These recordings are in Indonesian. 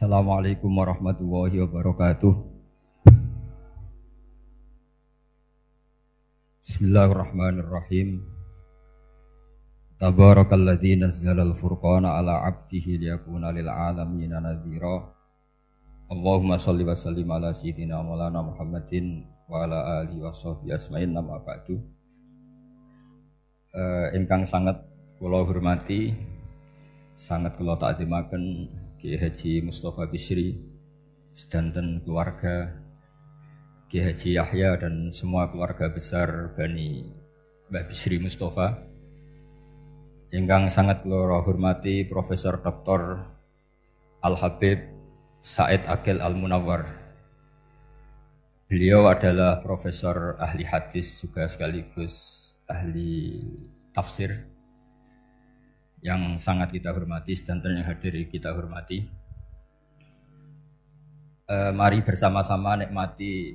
Assalamualaikum warahmatullahi wabarakatuh. Bismillahirrahmanirrahim. Tabarakalladzi nazzalal furqana ala 'abdihi liyakuna lil 'alamin nadhira. Allahumma shalli wa sallim ala sayyidina maulana Muhammadin wa ala alihi washabbihi asma'in amma ba'du. Ingkang sangat kula hormati, sangat kula takzimaken Kiai Haji Mustafa Bisri, sedanten keluarga Kiai Haji Yahya dan semua keluarga besar Bani Mbah Bisri Mustafa. Ingkang sangat kula hormati Profesor Dr. Al-Habib Said Aqil Al-Munawwar. Beliau adalah profesor ahli hadis juga sekaligus ahli tafsir yang sangat kita hormati, sedanten yang hadir kita hormati. Mari bersama-sama nikmati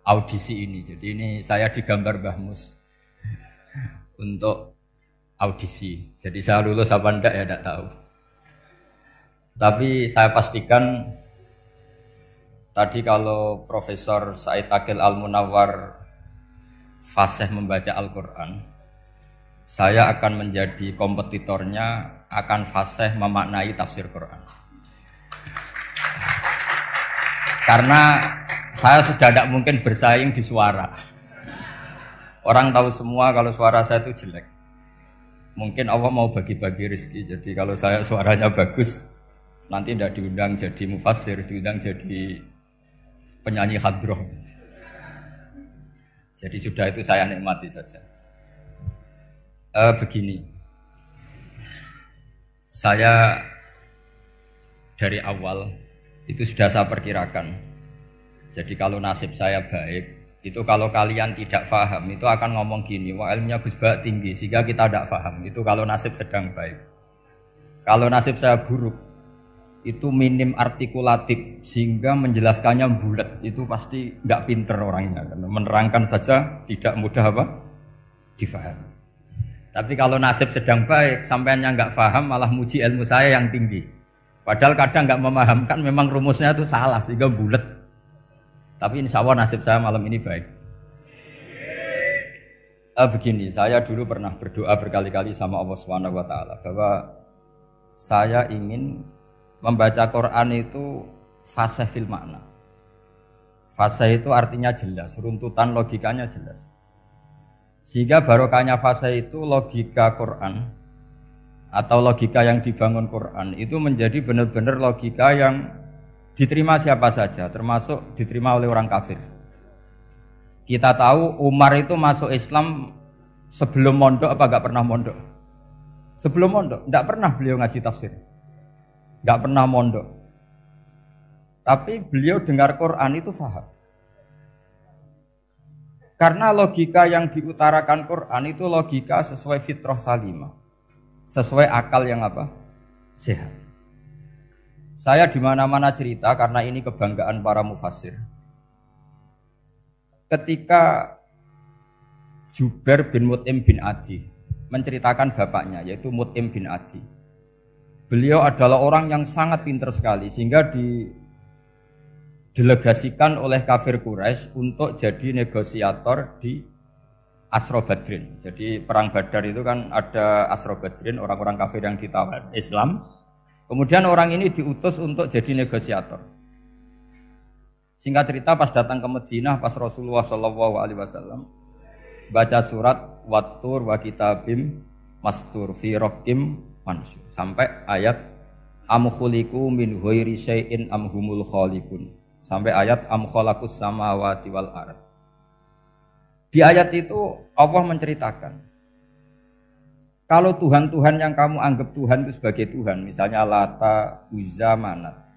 audisi ini. Jadi ini saya digambar Mbah Mus untuk audisi. Jadi saya lulus apa enggak ya enggak tahu. Tapi saya pastikan tadi kalau Profesor Said Aqil Al-Munawwar fasih membaca Al-Quran, saya akan menjadi kompetitornya, akan fasih memaknai tafsir Quran. Karena saya sudah tidak mungkin bersaing di suara. Orang tahu semua kalau suara saya itu jelek. Mungkin Allah mau bagi-bagi rezeki. Jadi kalau saya suaranya bagus, nanti tidak diundang jadi mufassir, diundang jadi penyanyi hadroh. Jadi sudah itu saya nikmati saja. Begini, saya dari awal itu sudah saya perkirakan. Jadi kalau nasib saya baik, itu kalau kalian tidak paham itu akan ngomong gini, wah ilmunya Gus Bak tinggi sehingga kita tidak paham. Itu kalau nasib sedang baik. Kalau nasib saya buruk, itu minim artikulatif sehingga menjelaskannya bulat. Itu pasti nggak pinter orangnya, karena menerangkan saja tidak mudah apa difahami. Tapi kalau nasib sedang baik, sampean yang nggak paham malah muji ilmu saya yang tinggi. Padahal kadang nggak memahamkan, memang rumusnya itu salah sehingga bulat. Tapi insya Allah nasib saya malam ini baik. Begini, saya dulu pernah berdoa berkali-kali sama Allah Subhanahu Wa Taala bahwa saya ingin membaca Quran itu fasih fil makna. Fasih itu artinya jelas, runtutan logikanya jelas. Sehingga barokahnya fase itu logika Quran atau logika yang dibangun Quran itu menjadi benar-benar logika yang diterima siapa saja, termasuk diterima oleh orang kafir. Kita tahu Umar itu masuk Islam sebelum mondok apa enggak pernah mondok? Sebelum mondok, enggak pernah beliau ngaji tafsir. Enggak pernah mondok. Tapi beliau dengar Quran itu faham. Karena logika yang diutarakan Quran itu logika sesuai fitrah salimah, sesuai akal yang apa? Sehat. Saya di mana-mana cerita karena ini kebanggaan para mufassir. Ketika Jubair bin Mut'im bin Adi menceritakan bapaknya yaitu Mut'im bin Adi. Beliau adalah orang yang sangat pintar sekali sehingga didelegasikan oleh kafir Quraisy untuk jadi negosiator di Asra Badrin. Jadi perang Badar itu kan ada Asra Badrin, orang-orang kafir yang ditawar Islam. Kemudian orang ini diutus untuk jadi negosiator. Singkat cerita pas datang ke Madinah, pas Rasulullah SAW baca surat Wattur wa kitabim mastur fi raqim mansur sampai ayat am khuliqu min ghairi syai'in am humul khaliqun. Sampai ayat am khalaqus samawati wal ard. Di ayat itu Allah menceritakan kalau Tuhan-Tuhan yang kamu anggap Tuhan itu sebagai Tuhan, misalnya Lata, Uzza, Manat,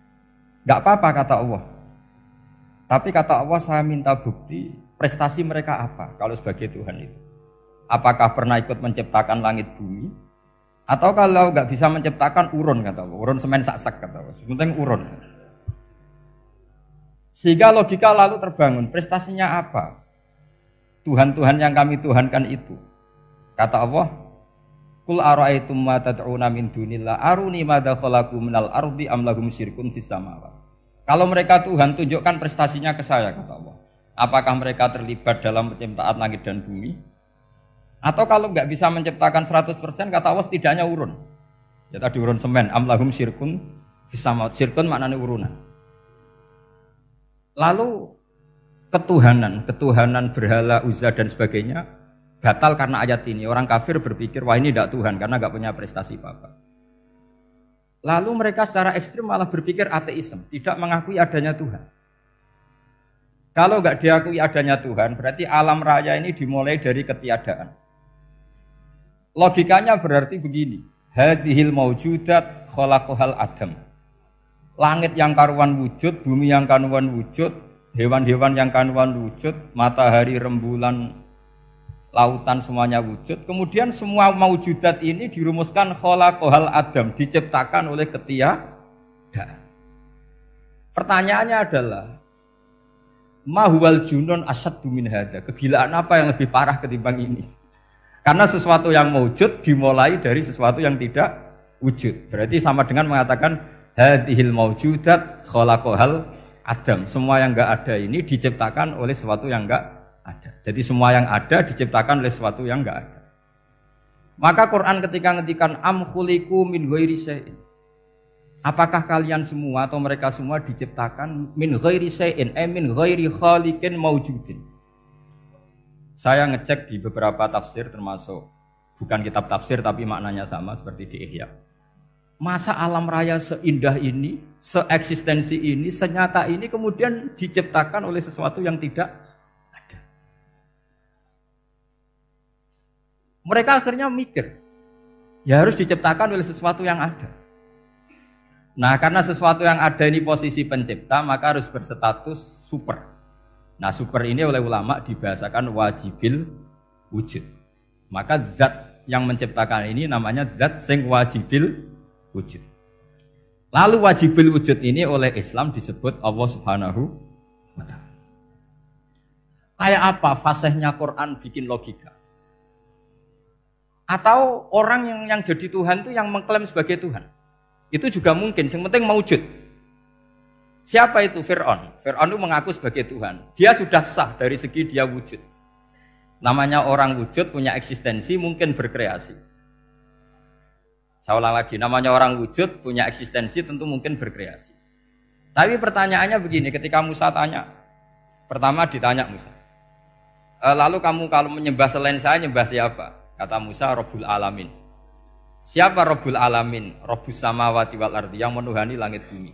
enggak apa-apa kata Allah. Tapi kata Allah saya minta bukti prestasi mereka apa kalau sebagai Tuhan itu. Apakah pernah ikut menciptakan langit bumi? Atau kalau enggak bisa menciptakan urun kata Allah, urun semen sak-sak kata Allah. Penting urun. Sehingga logika lalu terbangun, prestasinya apa? Tuhan-Tuhan yang kami tuhankan itu. Kata Allah, Qul ara'aytum ma tad'una min dunillah aruni madza khalaqu minal ardi am lahum syirkun fis samawati. Kalau mereka Tuhan, tunjukkan prestasinya ke saya, kata Allah. Apakah mereka terlibat dalam penciptaan langit dan bumi? Atau kalau nggak bisa menciptakan 100%, kata Allah setidaknya urun. Ya tadi urun semen, am lahum syirkun fis samawati. Syirkun maknanya urunan. Lalu ketuhanan berhala, Uzza dan sebagainya batal karena ayat ini. Orang kafir berpikir, wah ini tidak Tuhan karena nggak punya prestasi apa-apa. Lalu mereka secara ekstrim malah berpikir ateisme, tidak mengakui adanya Tuhan. Kalau nggak diakui adanya Tuhan, berarti alam raya ini dimulai dari ketiadaan. Logikanya berarti begini, hadhil maujudat khalaqahal adam. Langit yang karuan wujud, bumi yang karuan wujud, hewan-hewan yang karuan wujud, matahari, rembulan, lautan semuanya wujud. Kemudian semua maujudat ini dirumuskan khalaqahal adam, diciptakan oleh ketiadaan. Pertanyaannya adalah ma huwal junun asyaddu min hadza? Kegilaan apa yang lebih parah ketimbang ini? Karena sesuatu yang wujud dimulai dari sesuatu yang tidak wujud. Berarti sama dengan mengatakan hadhil maujudat khalaqahal adam. Semua yang enggak ada ini diciptakan oleh sesuatu yang enggak ada. Jadi semua yang ada diciptakan oleh sesuatu yang enggak ada. Maka Quran ketika ngetikan am khuliqu min ghairi syai'in. Apakah kalian semua atau mereka semua diciptakan min ghairi syai'in, min ghairi khaliqin maujudin. Saya ngecek di beberapa tafsir termasuk bukan kitab tafsir tapi maknanya sama seperti di Ihya. Masa alam raya seindah ini, seeksistensi ini, senyata ini kemudian diciptakan oleh sesuatu yang tidak ada. Mereka akhirnya mikir, ya harus diciptakan oleh sesuatu yang ada. Nah, karena sesuatu yang ada ini posisi pencipta, maka harus berstatus super. Nah, super ini oleh ulama dibahasakan wajibil wujud. Maka zat yang menciptakan ini namanya zat sing wajibil wujud. Lalu wajibil wujud ini oleh Islam disebut Allah Subhanahu wa ta'ala. Kayak apa fasihnya Quran bikin logika? Atau orang yang jadi Tuhan itu yang mengklaim sebagai Tuhan? Itu juga mungkin, yang penting mewujud. Siapa itu? Fir'aun. Fir'aun itu mengaku sebagai Tuhan. Dia sudah sah dari segi dia wujud. Namanya orang wujud punya eksistensi, mungkin berkreasi. Saya ulang lagi, namanya orang wujud punya eksistensi, tentu mungkin berkreasi. Tapi pertanyaannya begini, ketika Musa tanya, pertama ditanya Musa, lalu kamu kalau menyembah selain saya, nyembah siapa? Kata Musa, Rabbul Alamin. Siapa Rabbul Alamin? Rabbus samawati wal ardi, yang menuhani langit bumi.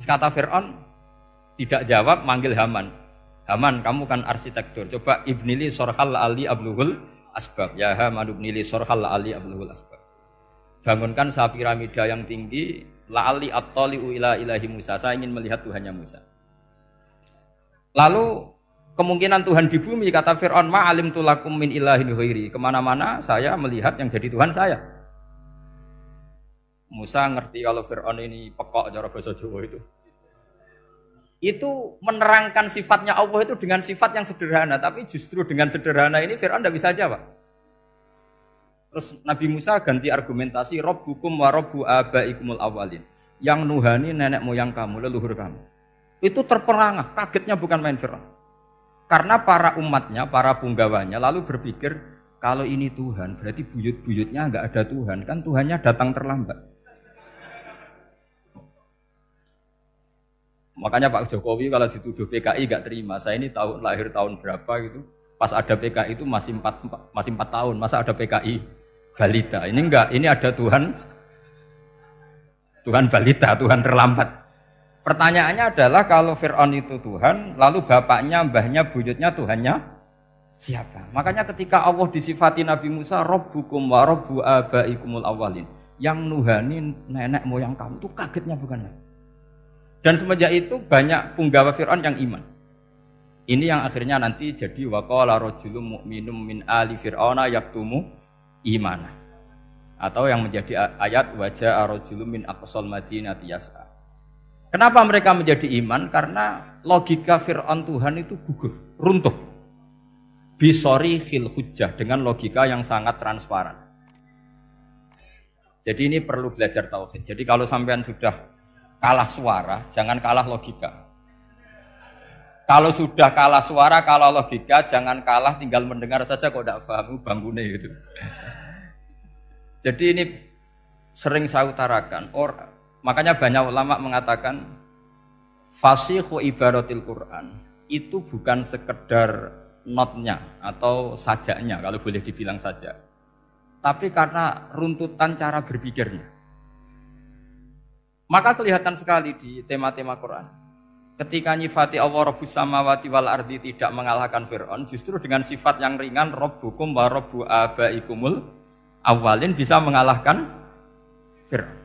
Terus kata Fir'aun, tidak jawab, manggil Haman. Haman, kamu kan arsitektur, coba ibnili sorhal ali abluhul asbab. Ya Haman ibnili sorhal ali abluhul asbab. Bangunkan sah piramida yang tinggi, la'ali at-tali'u ila ilahi Musa. Saya ingin melihat Tuhannya Musa. Lalu kemungkinan Tuhan di bumi, kata Fir'aun, ma'alim tulakum min ilahin ghairi. Kemana-mana saya melihat yang jadi Tuhan saya. Musa ngerti kalau Fir'aun ini pekok cara bahasa Jawa itu. Itu menerangkan sifatnya Allah itu dengan sifat yang sederhana. Tapi justru dengan sederhana ini Fir'aun tidak bisa jawab. Terus Nabi Musa ganti argumentasi, Rabbukum wa Rabbu abaikumul awalin. Yang nuhani nenek moyang kamu, leluhur kamu. Itu terperangah, kagetnya bukan main Fir'aun. Karena para umatnya, para punggawanya lalu berpikir, kalau ini Tuhan, berarti buyut-buyutnya enggak ada Tuhan. Kan Tuhannya datang terlambat. Makanya Pak Jokowi kalau dituduh PKI enggak terima. Saya ini lahir tahun berapa gitu. Pas ada PKI itu masih 4 tahun. Masa ada PKI balita? Ini enggak, ini ada Tuhan balita, Tuhan terlambat. Pertanyaannya adalah kalau Fir'aun itu Tuhan, lalu bapaknya, mbahnya, buyutnya Tuhannya siapa? Makanya ketika Allah disifati Nabi Musa, Rabbukum wa Rabbu abaikumul awalin. Yang nuhani nenek moyang kamu, itu kagetnya bukan? Dan semenjak itu banyak punggawa Fir'aun yang iman. Ini yang akhirnya nanti jadi waqala rajulun mu'minum min ali fir'auna yaktumu imana. Atau yang menjadi ayat wajah rajulun min aqsal madinati yas'a. Kenapa mereka menjadi iman? Karena logika Fir'aun Tuhan itu gugur, runtuh. Bisori khil hujjah, dengan logika yang sangat transparan. Jadi ini perlu belajar tauhid. Jadi kalau sampean sudah kalah suara, jangan kalah logika. Kalau sudah kalah suara, kalah logika, jangan kalah tinggal mendengar saja kok tidak paham bangunnya gitu. Jadi ini sering saya utarakan. Makanya banyak ulama mengatakan fasihu ibaratil Quran itu bukan sekedar notnya atau sajaknya kalau boleh dibilang saja. Tapi karena runtutan cara berpikirnya. Maka kelihatan sekali di tema-tema Quran. Ketika nyifati Allah Rabbus samawati wal ardi tidak mengalahkan Fir'aun, justru dengan sifat yang ringan Rabbukum wa Rabbu abaikumul awalin bisa mengalahkan Fir'aun.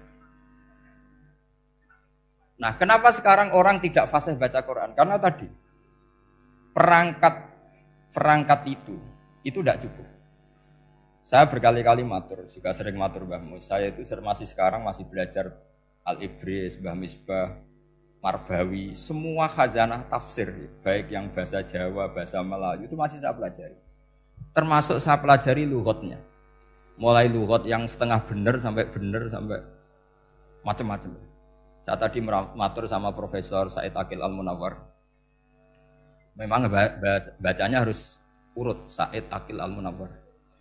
Nah, kenapa sekarang orang tidak fasih baca Quran? Karena tadi perangkat itu tidak cukup. Saya berkali-kali matur, juga sering matur Mbah Mus. Saya itu masih belajar Al-Ibris, Mbah Misbah, Marbawi, semua khazanah tafsir, baik yang bahasa Jawa, bahasa Melayu, itu masih saya pelajari. Termasuk saya pelajari lughatnya. Mulai lughat yang setengah benar sampai macam-macam. Saya tadi matur sama Profesor Said Aqil Al-Munawwar. Memang bacanya harus urut Said Aqil Al-Munawwar.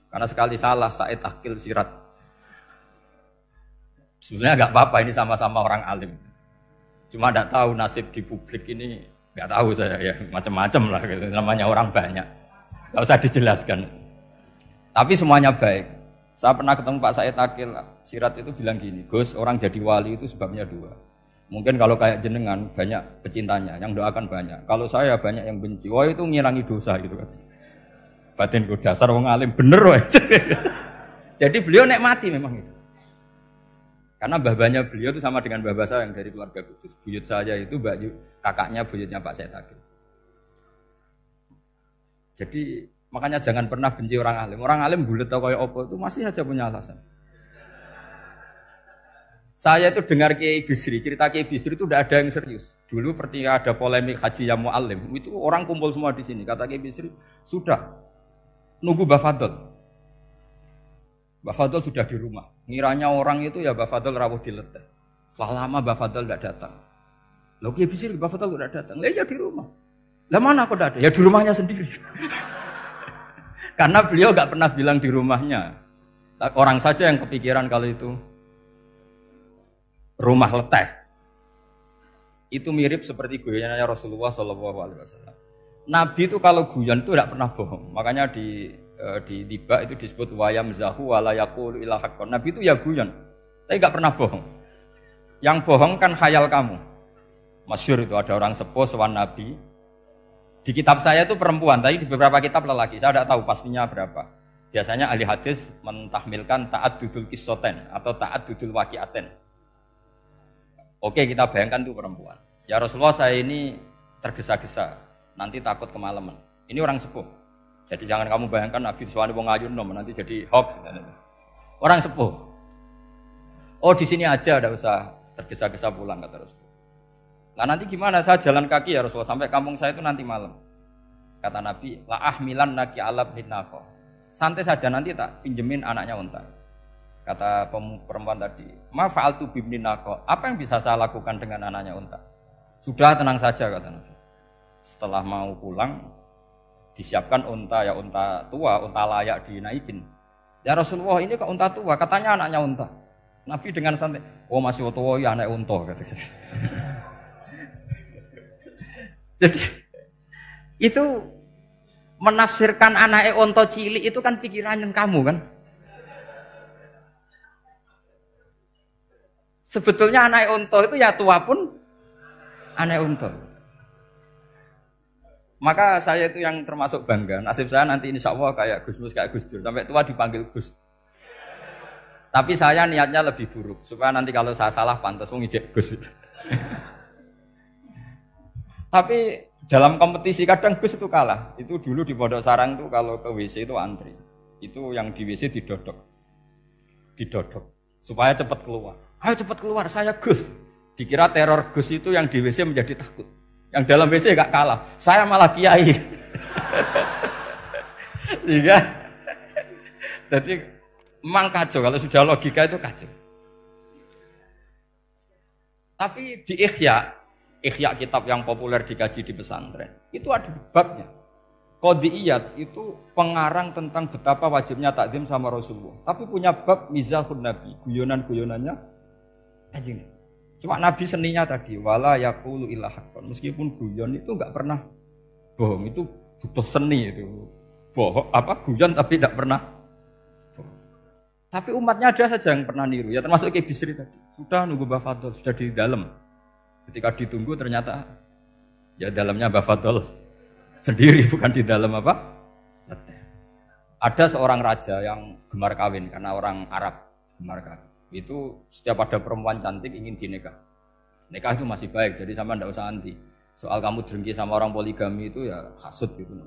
Karena sekali salah Said Aqil Sirat. Sebenarnya enggak apa-apa, ini sama-sama orang alim. Cuma tidak tahu nasib di publik ini, nggak tahu saya ya, macam-macam lah gitu. Namanya orang banyak, nggak usah dijelaskan. Tapi semuanya baik. Saya pernah ketemu Pak Said Aqil Sirat itu bilang gini, Gus, orang jadi wali itu sebabnya dua. Mungkin kalau kayak jenengan banyak pecintanya, yang doakan banyak. Kalau saya banyak yang benci, wah itu ngirangi dosa gitu kan. Batin ku dasar wong alim bener wah. Jadi beliau nikmati memang itu. Karena babanya beliau itu sama dengan babah saya yang dari keluarga Kudus. Buyut saya itu kakaknya buyutnya Pak Said Aqil. Jadi makanya jangan pernah benci orang alim. Orang alim bulet atau kayak apa itu masih saja punya alasan. Saya itu dengar Kiai Bisri, cerita Kiai Bisri itu tidak ada yang serius. Dulu ketika ada polemik haji yang mu'alim, itu orang kumpul semua di sini. Kata Kiai Bisri, sudah nunggu Mbah Fadl. Mbah Fadl sudah di rumah. Ngiranya orang itu ya Mbah Fadl rawuh dileteh. Setelah lama Mbah Fadl tidak datang. Loh Kiai Bisri Mbah Fadl tidak datang. Lah ya di rumah. Lah mana kok tidak ada? Ya di rumahnya sendiri. Karena beliau enggak pernah bilang di rumahnya. Orang saja yang kepikiran kalau itu rumah leteh. Itu mirip seperti guyannya Rasulullah SAW. Nabi itu kalau guyon itu tidak pernah bohong. Makanya di tiba itu disebut wayam zahu wala yaqulu illa haqqan. Nabi itu ya guyon, tapi enggak pernah bohong. Yang bohong kan khayal kamu. Masyhur itu ada orang sepuh sowan Nabi. Di kitab saya itu perempuan, tapi di beberapa kitab lelaki. Saya tidak tahu pastinya berapa. Biasanya ahli hadis mentahmilkan ta'addudul qissaten atau ta'addudul waqi'aten. Oke, kita bayangkan itu perempuan. Ya Rasulullah, saya ini tergesa-gesa, nanti takut kemalaman. Ini orang sepuh. Jadi jangan kamu bayangkan Nabi Suwani wong ayu nom nanti jadi hop. Orang sepuh. Oh di sini aja, tidak usah tergesa-gesa pulang kata Rasul. Nah nanti gimana? Saya jalan kaki ya Rasulullah sampai kampung saya itu nanti malam. Kata Nabi, la ahmilan naki alab nako. Santai saja nanti tak pinjemin anaknya unta. Kata perempuan tadi, ma fa'altu bibni nako. Apa yang bisa saya lakukan dengan anaknya unta? Sudah tenang saja kata Nabi. Setelah mau pulang disiapkan unta, ya unta tua, unta layak dinaikin. Ya Rasulullah ini kok unta tua, katanya anaknya unta. Nabi dengan santai, oh masih tua ya anak unta kata. Jadi itu menafsirkan anaknya unta cilik itu kan pikirannya kamu kan. Sebetulnya anak unta itu ya tua pun anak unta. Maka saya itu yang termasuk bangga. Nasib saya nanti insya Allah kayak Gus Mus, kayak Gus Dur. Sampai tua dipanggil Gus. Tapi saya niatnya lebih buruk. Supaya nanti kalau saya salah pantas ngijek Gus. Tapi dalam kompetisi kadang Gus itu kalah. Itu dulu di Pondok Sarang itu kalau ke WC itu antri. Itu yang di WC didodok. Supaya cepat keluar. Ayo cepat keluar, saya Gus. Dikira teror Gus itu yang di WC menjadi takut. Yang dalam WC gak kalah, saya malah kiai. Iya. Jadi memang kacau, kalau sudah logika itu kacau. Tapi di Ihya kitab yang populer dikaji di pesantren, itu ada babnya. Qadiyat itu pengarang tentang betapa wajibnya takzim sama Rasulullah. Tapi punya bab mizahun Nabi, guyonan-guyonannya Kanjeng Nabi. Cuma Nabi seninya tadi, wala yaqulu illa haqqan. Meskipun guyon itu enggak pernah bohong, itu butuh seni itu. Guyon tapi tidak pernah bohong. Tapi umatnya ada saja yang pernah niru, ya termasuk Ki Bisri tadi. Sudah nunggu Mbah Fadl, sudah di dalam. Ketika ditunggu ternyata ya dalamnya Mbah Fadl sendiri, bukan di dalam hotel. Ada seorang raja yang gemar kawin karena orang Arab gemar kawin. Itu setiap ada perempuan cantik ingin dinikah. Nikah itu masih baik, jadi sama ndak usah anti. Soal kamu dengki sama orang poligami itu ya hasut gitu.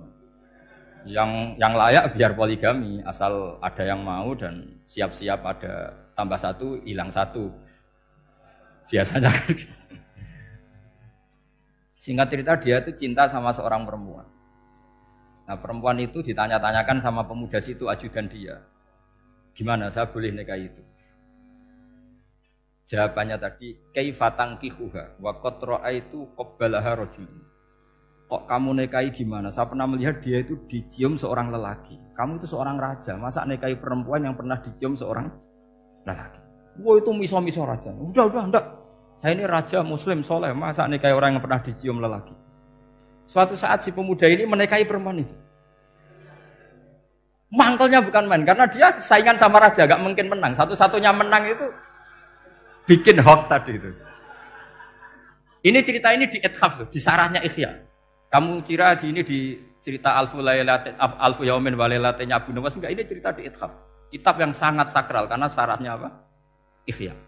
Yang layak biar poligami, asal ada yang mau dan siap-siap ada tambah satu, hilang satu. Biasanya kan gitu. Singkat cerita dia itu cinta sama seorang perempuan. Nah perempuan itu ditanya-tanyakan sama pemuda situ ajudan dia. Gimana saya boleh nikah itu? Jawabannya tadi, kaifatang kihuha wa qad ra'aitu qabbalaha rajul. Kok kamu nikahi gimana? Saya pernah melihat dia itu dicium seorang lelaki. Kamu itu seorang raja, masa nikahi perempuan yang pernah dicium seorang lelaki? Wah itu miso-miso raja. Udah enggak. Saya ini raja muslim soleh, masa nikahi orang yang pernah dicium lelaki? Suatu saat si pemuda ini menikahi perempuan itu. Mangkelnya bukan main, karena dia saingan sama raja, gak mungkin menang. Satu-satunya menang itu bikin hoax tadi itu. Ini cerita ini di Ithaf, di sarahnya Ihya. Kamu kira ini di cerita Alfu Yaumin wa Lailatin Abu Nawas, enggak, ini cerita di Ithaf. Kitab yang sangat sakral karena sarahnya apa? Ihya.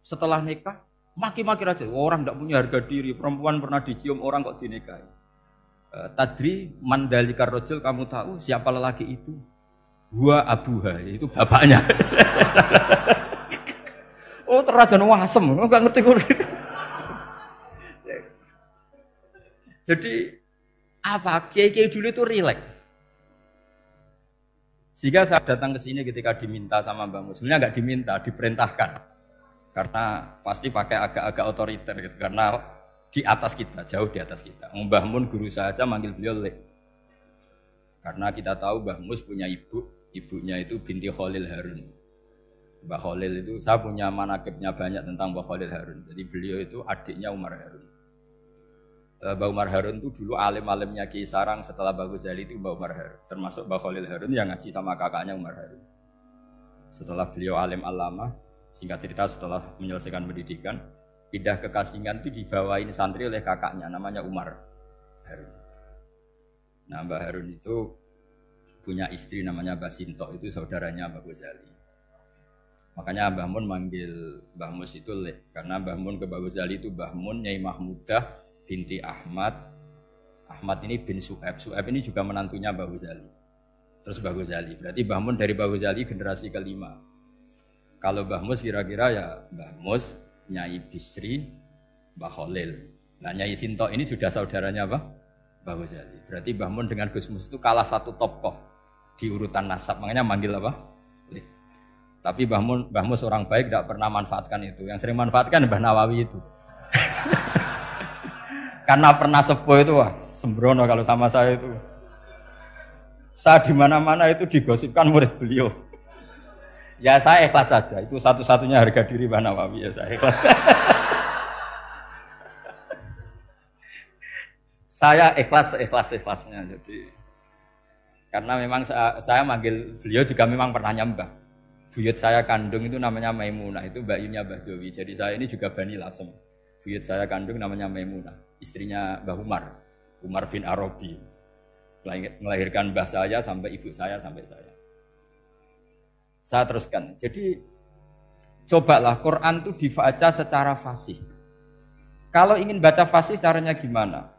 Setelah nikah, maki-maki raja. Orang tidak punya harga diri, perempuan pernah dicium orang kok dinikahi. Tadri mandalikar rojul, kamu tahu siapa lelaki itu? Gua abuha, itu bapaknya. Oh terajan wasem, enggak ngerti itu. Jadi apa? Kiai-kiai dulu itu rileks. Sehingga saya datang ke sini ketika diminta sama Mbak Mus. Sebenarnya enggak diminta, diperintahkan. Karena pasti pakai agak-agak otoriter gitu. Karena di atas kita, jauh di atas kita. Mbah Mun guru saja manggil beliau Lek. Karena kita tahu Mbah Mus punya ibu, ibunya itu binti Khalil Harun. Mbah Khalil itu, saya punya manakibnya banyak tentang Mbah Khalil Harun. Jadi beliau itu adiknya Umar Harun. Mbah Umar Harun itu dulu alim-alimnya Ki Sarang, setelah Mbah Ghazali itu Mbah Umar Harun. Termasuk Mbah Khalil Harun yang ngaji sama kakaknya Umar Harun. Setelah beliau alim alama, singkat cerita setelah menyelesaikan pendidikan, pindah ke Kasingan itu dibawain santri oleh kakaknya, namanya Umar Harun. Nah Mbah Harun itu punya istri namanya Mbah Sinto, itu saudaranya Mbah Ghazali. Makanya Mbah Mun manggil Mbah Mus itu Lek, karena Mbah Mun ke Mbah Ghazali itu Mbah Mun Nyai Mahmudah binti Ahmad. Ahmad ini bin Su'aib. Su'aib ini juga menantunya Mbah Ghazali. Terus Mbah Ghazali, berarti Mbah Mun dari Mbah Ghazali generasi kelima. Kalau Mbah Mus kira-kira ya Mbah Mus, Nyai Bisri, Mbah Khalil. Nah Nyai Sinto ini sudah saudaranya apa? Mbah Ghazali. Berarti Mbah Mun dengan Gus Mus itu kalah satu tokoh di urutan nasab. Makanya manggil apa? Lek. Tapi Mbah Mus orang baik, tidak pernah manfaatkan itu. Yang sering manfaatkan Mbah Nawawi itu. Karena pernah sepuh itu, wah sembrono kalau sama saya itu. Saya di mana-mana itu digosipkan murid beliau. Ya saya ikhlas saja. Itu satu-satunya harga diri Mbah Nawawi, ya saya ikhlas. Saya ikhlasnya. Jadi karena memang saya manggil beliau juga memang pernah nyembah. Buyut saya kandung itu namanya Maimunah, itu mbaknya Mbah Dowi. Jadi saya ini juga Bani Lasem. Buyut saya kandung namanya Maimunah, istrinya Mbah Umar bin Arabi. Melahirkan mbah saya sampai ibu saya sampai saya. Saya teruskan. Jadi cobalah Quran itu dibaca secara fasih. Kalau ingin baca fasih caranya gimana?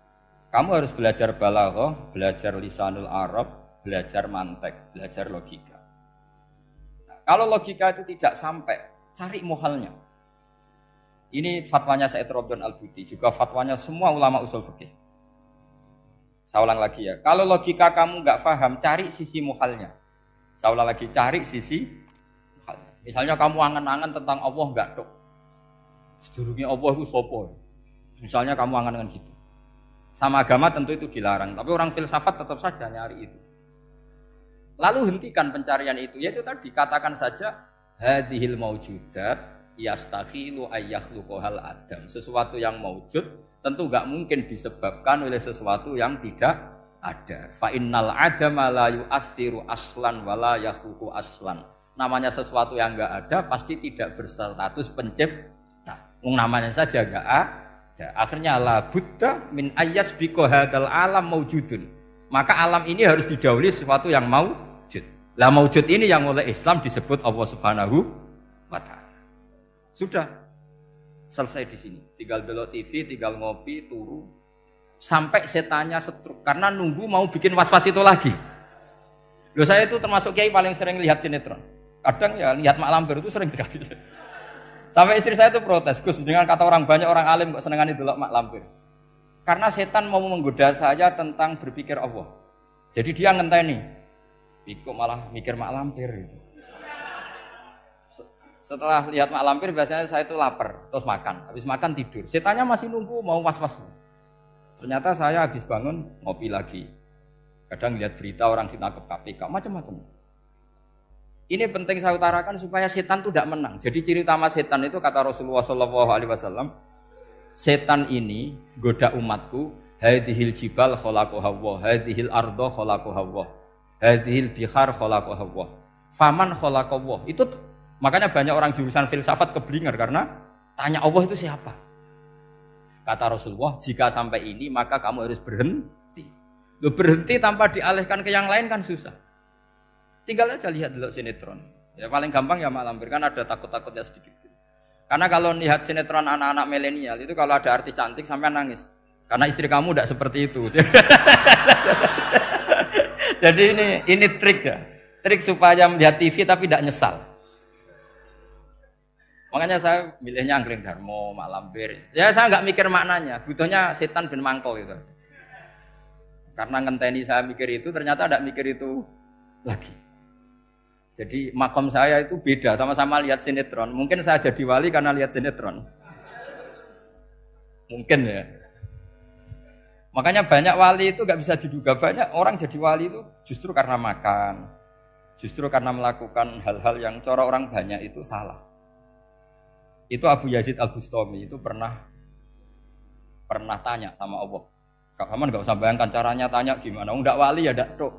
Kamu harus belajar balaghah, belajar lisanul Arab, belajar mantek, belajar logika. Nah, kalau logika itu tidak sampai, cari muhalnya. Ini fatwanya Said Robdon Al-Buti, juga fatwanya semua ulama usul fikih. Saya ulang lagi ya, kalau logika kamu nggak paham, cari sisi muhalnya. Saya ulang lagi, cari sisi muhalnya. Misalnya kamu angan-angan tentang Allah nggak dok, Sedurunge Allah itu sapa? Misalnya kamu angan-angan gitu. Sama agama tentu itu dilarang, tapi orang filsafat tetap saja nyari itu. Lalu hentikan pencarian itu, yaitu tadi katakan saja hadhil maujudat yastakhilu ayyakhluqahal adam. Sesuatu yang maujud tentu enggak mungkin disebabkan oleh sesuatu yang tidak ada. Fa innal adama la yu'athiru aslan wa la yakhluqu aslan. Namanya sesuatu yang enggak ada pasti tidak berstatus pencipta. Namanya saja enggak ada. Akhirnya la buddha min ayyasbiqa hadzal alam maujudun. Maka alam ini harus didahului sesuatu yang maujud. Lah maujud ini yang oleh Islam disebut Allah Subhanahu wa taala. Sudah selesai di sini. Tinggal delok TV, tinggal ngopi, turu sampai setannya setruk karena nunggu mau bikin was-was itu lagi. Loh saya itu termasuk kiai paling sering lihat sinetron. Kadang ya lihat Mak Lampir itu sering sekali. Sampai istri saya itu protes, Gus, dengan kata orang banyak orang alim kok senengane delok Mak Lampir. Karena setan mau menggoda saya tentang berpikir Allah. Jadi dia ngenteni. Kok malah mikir Mak Lampir gitu. Setelah lihat Mak Lampir biasanya saya itu lapar, terus makan. Habis makan tidur. Setannya masih nunggu mau was-was. Ternyata saya habis bangun ngopi lagi. Kadang lihat berita orang ditangkap KPK, macam-macam. Ini penting saya utarakan supaya setan itu tidak menang. Jadi ciri utama setan itu kata Rasulullah SAW, setan ini goda umatku, hadhil jibal khalaqaha Allah, hadhil ardo khalaqaha Allah, hadhil bihar khalaqaha Allah, faman khalaqaha Allah. Itu makanya banyak orang jurusan filsafat keblinger karena tanya Allah itu siapa. Kata Rasulullah, jika sampai ini maka kamu harus berhenti. Loh, berhenti tanpa dialihkan ke yang lain kan susah. Tinggal aja lihat dulu sinetron. Ya paling gampang ya Mak Lampir, kan ada takut-takutnya sedikit. Karena kalau lihat sinetron anak-anak milenial itu kalau ada artis cantik sampai nangis. Karena istri kamu tidak seperti itu. Jadi ini trik ya. Trik supaya melihat TV tapi tidak nyesal. Makanya saya milihnya Angkring Darmo, Mak Lampir. Ya saya nggak mikir maknanya, butuhnya setan bin mangkol itu. Karena ngenteni saya mikir itu, ternyata tidak mikir itu lagi. Jadi makom saya itu beda, sama-sama lihat sinetron. Mungkin saya jadi wali karena lihat sinetron. Mungkin ya. Makanya banyak wali itu nggak bisa diduga. Banyak orang jadi wali itu justru karena makan, justru karena melakukan hal-hal yang cara orang banyak itu salah. Itu Abu Yazid Al-Bustami itu pernah tanya sama Allah. Kamu nggak usah bayangkan caranya tanya gimana. Enggak wali ya enggak tok.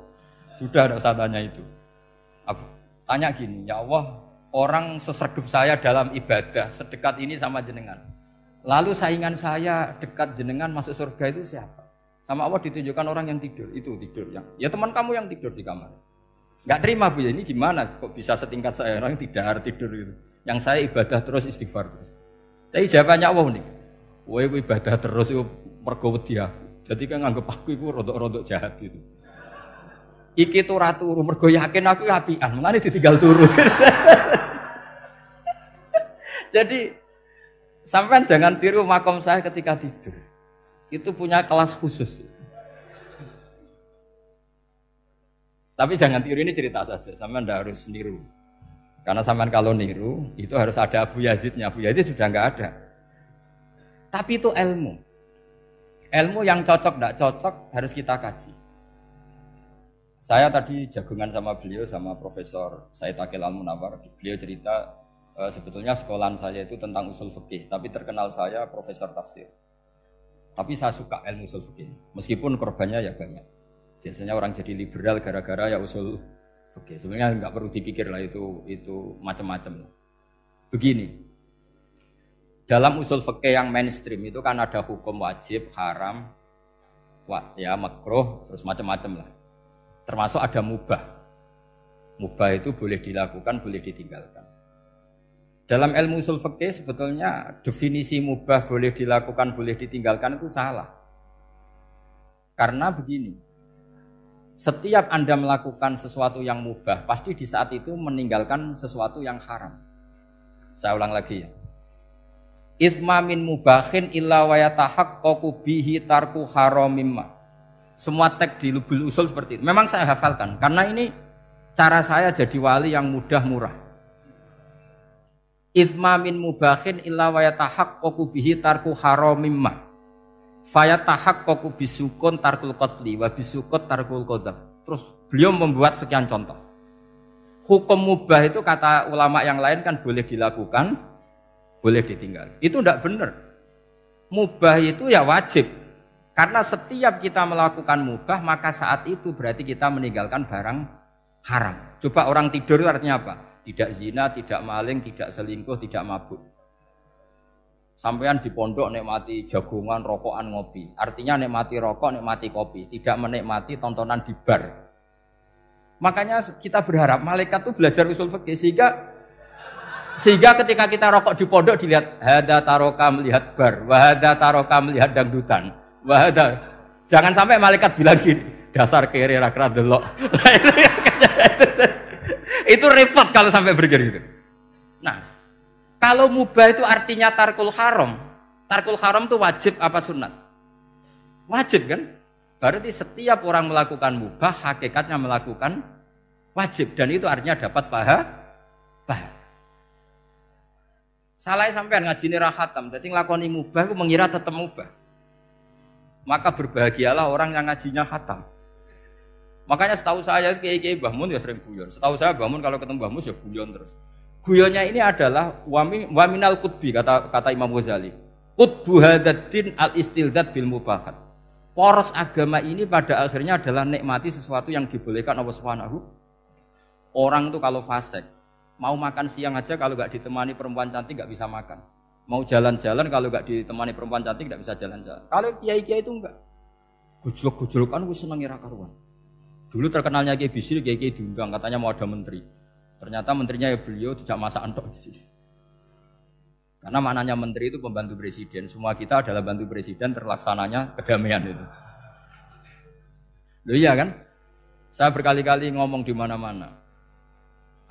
Sudah enggak usah tanya itu. Abu tanya gini, ya Allah, orang sesregep saya dalam ibadah sedekat ini sama jenengan. Lalu saingan saya dekat jenengan masuk surga itu siapa? Sama Allah ditunjukkan orang yang tidur, itu tidur yang. Ya teman kamu yang tidur di kamar. Enggak terima Bu ya, ini gimana kok bisa setingkat saya orang tidak tidur gitu. Yang saya ibadah terus istighfar terus. Tapi jawabannya Allah nih. Woe ibadah terus itu mergo wedi aku. Jadi kan nganggep aku iku rodok-rodok jahat gitu. Iki tuh ratu mergo yakin aku apian, mulane ditinggal turu. Jadi sampean jangan tiru makom saya ketika tidur. Itu punya kelas khusus. Tapi jangan tiru, ini cerita saja, sampean ndak harus niru. Karena sampean kalau niru itu harus ada Abu Yazidnya. Abu Yazid sudah enggak ada. Tapi itu ilmu. Ilmu yang cocok ndak cocok harus kita kaji. Saya tadi jagungan sama beliau, sama Profesor Said Akil Al-Munawar. Beliau cerita sebetulnya sekolahan saya itu tentang usul fikih, tapi terkenal saya Profesor Tafsir. Tapi saya suka ilmu usul fikih, meskipun korbannya ya banyak. Biasanya orang jadi liberal gara-gara ya usul fikih. Sebenarnya nggak perlu dipikir lah itu macam-macam. Begini, dalam usul fikih yang mainstream itu kan ada hukum wajib, haram, ya makruh, terus macam-macam lah. Termasuk ada mubah. Mubah itu boleh dilakukan, boleh ditinggalkan. Dalam ilmu usul fikih sebetulnya definisi mubah boleh dilakukan, boleh ditinggalkan itu salah. Karena begini, setiap Anda melakukan sesuatu yang mubah, pasti di saat itu meninggalkan sesuatu yang haram. Saya ulang lagi ya. Itsma min mubahin illa wa yatahaqqaqu bihi tarku haramimma. Semua teks di Lubul Usul seperti itu. Memang saya hafalkan karena ini cara saya jadi wali yang mudah murah. Itsma min mubahin illa wa yatahaqqaqu bihi tarku haramimma. Fayatahaqqaqu bisukun tarkul qatli wa bisukut tarkul qadzaf. Terus beliau membuat sekian contoh. Hukum mubah itu kata ulama yang lain kan boleh dilakukan, boleh ditinggal. Itu tidak benar. Mubah itu ya wajib. Karena setiap kita melakukan mubah, maka saat itu berarti kita meninggalkan barang haram. Coba orang tidur itu artinya apa? Tidak zina, tidak maling, tidak selingkuh, tidak mabuk. Sampean di pondok nikmati jagungan, rokokan, ngopi. Artinya nikmati rokok, nikmati kopi. Tidak menikmati tontonan di bar. Makanya kita berharap malaikat itu belajar usul fikih sehingga ketika kita rokok di pondok dilihat hada taroka melihat bar, wahada taroka melihat dangdutan, wahada. Jangan sampai malaikat bilang gini, dasar kere rakra delok. Itu repot kalau sampai begitu. Nah, kalau mubah itu artinya tarkul haram. Tarkul haram itu wajib apa sunat? Wajib kan? Berarti setiap orang melakukan mubah hakikatnya melakukan wajib dan itu artinya dapat pahala. Salah sampean ngajine ra khatam, dadi nglakoni mubah iku mengira tetep mubah. Maka berbahagialah orang yang ngajinya khatam. Makanya setahu saya kiai-kiai Mbah Mun ya sering guyon. Setahu saya Mbah Mun kalau ketemu Mbah Mun ya guyon terus. Guyonnya ini adalah waminal qutbi kata Imam Ghazali. Qutbu hadzal al-istildzat bil mubahat. Poros agama ini pada akhirnya adalah nikmati sesuatu yang dibolehkan Allah Subhanahu. Orang itu kalau fasik, mau makan siang aja kalau nggak ditemani perempuan cantik nggak bisa makan. Mau jalan-jalan kalau nggak ditemani perempuan cantik nggak bisa jalan-jalan. Kalau kiai-kiai itu enggak. Gojlok-gojlokan gue seneng ira karuan. Dulu terkenalnya Kiai Bisri, kiai-kiai diundang katanya mau ada menteri. Ternyata menterinya ya beliau tidak masak antok di sini. Karena maknanya menteri itu pembantu presiden. Semua kita adalah bantu presiden terlaksananya kedamaian itu. Loh iya kan? Saya berkali-kali ngomong di mana-mana.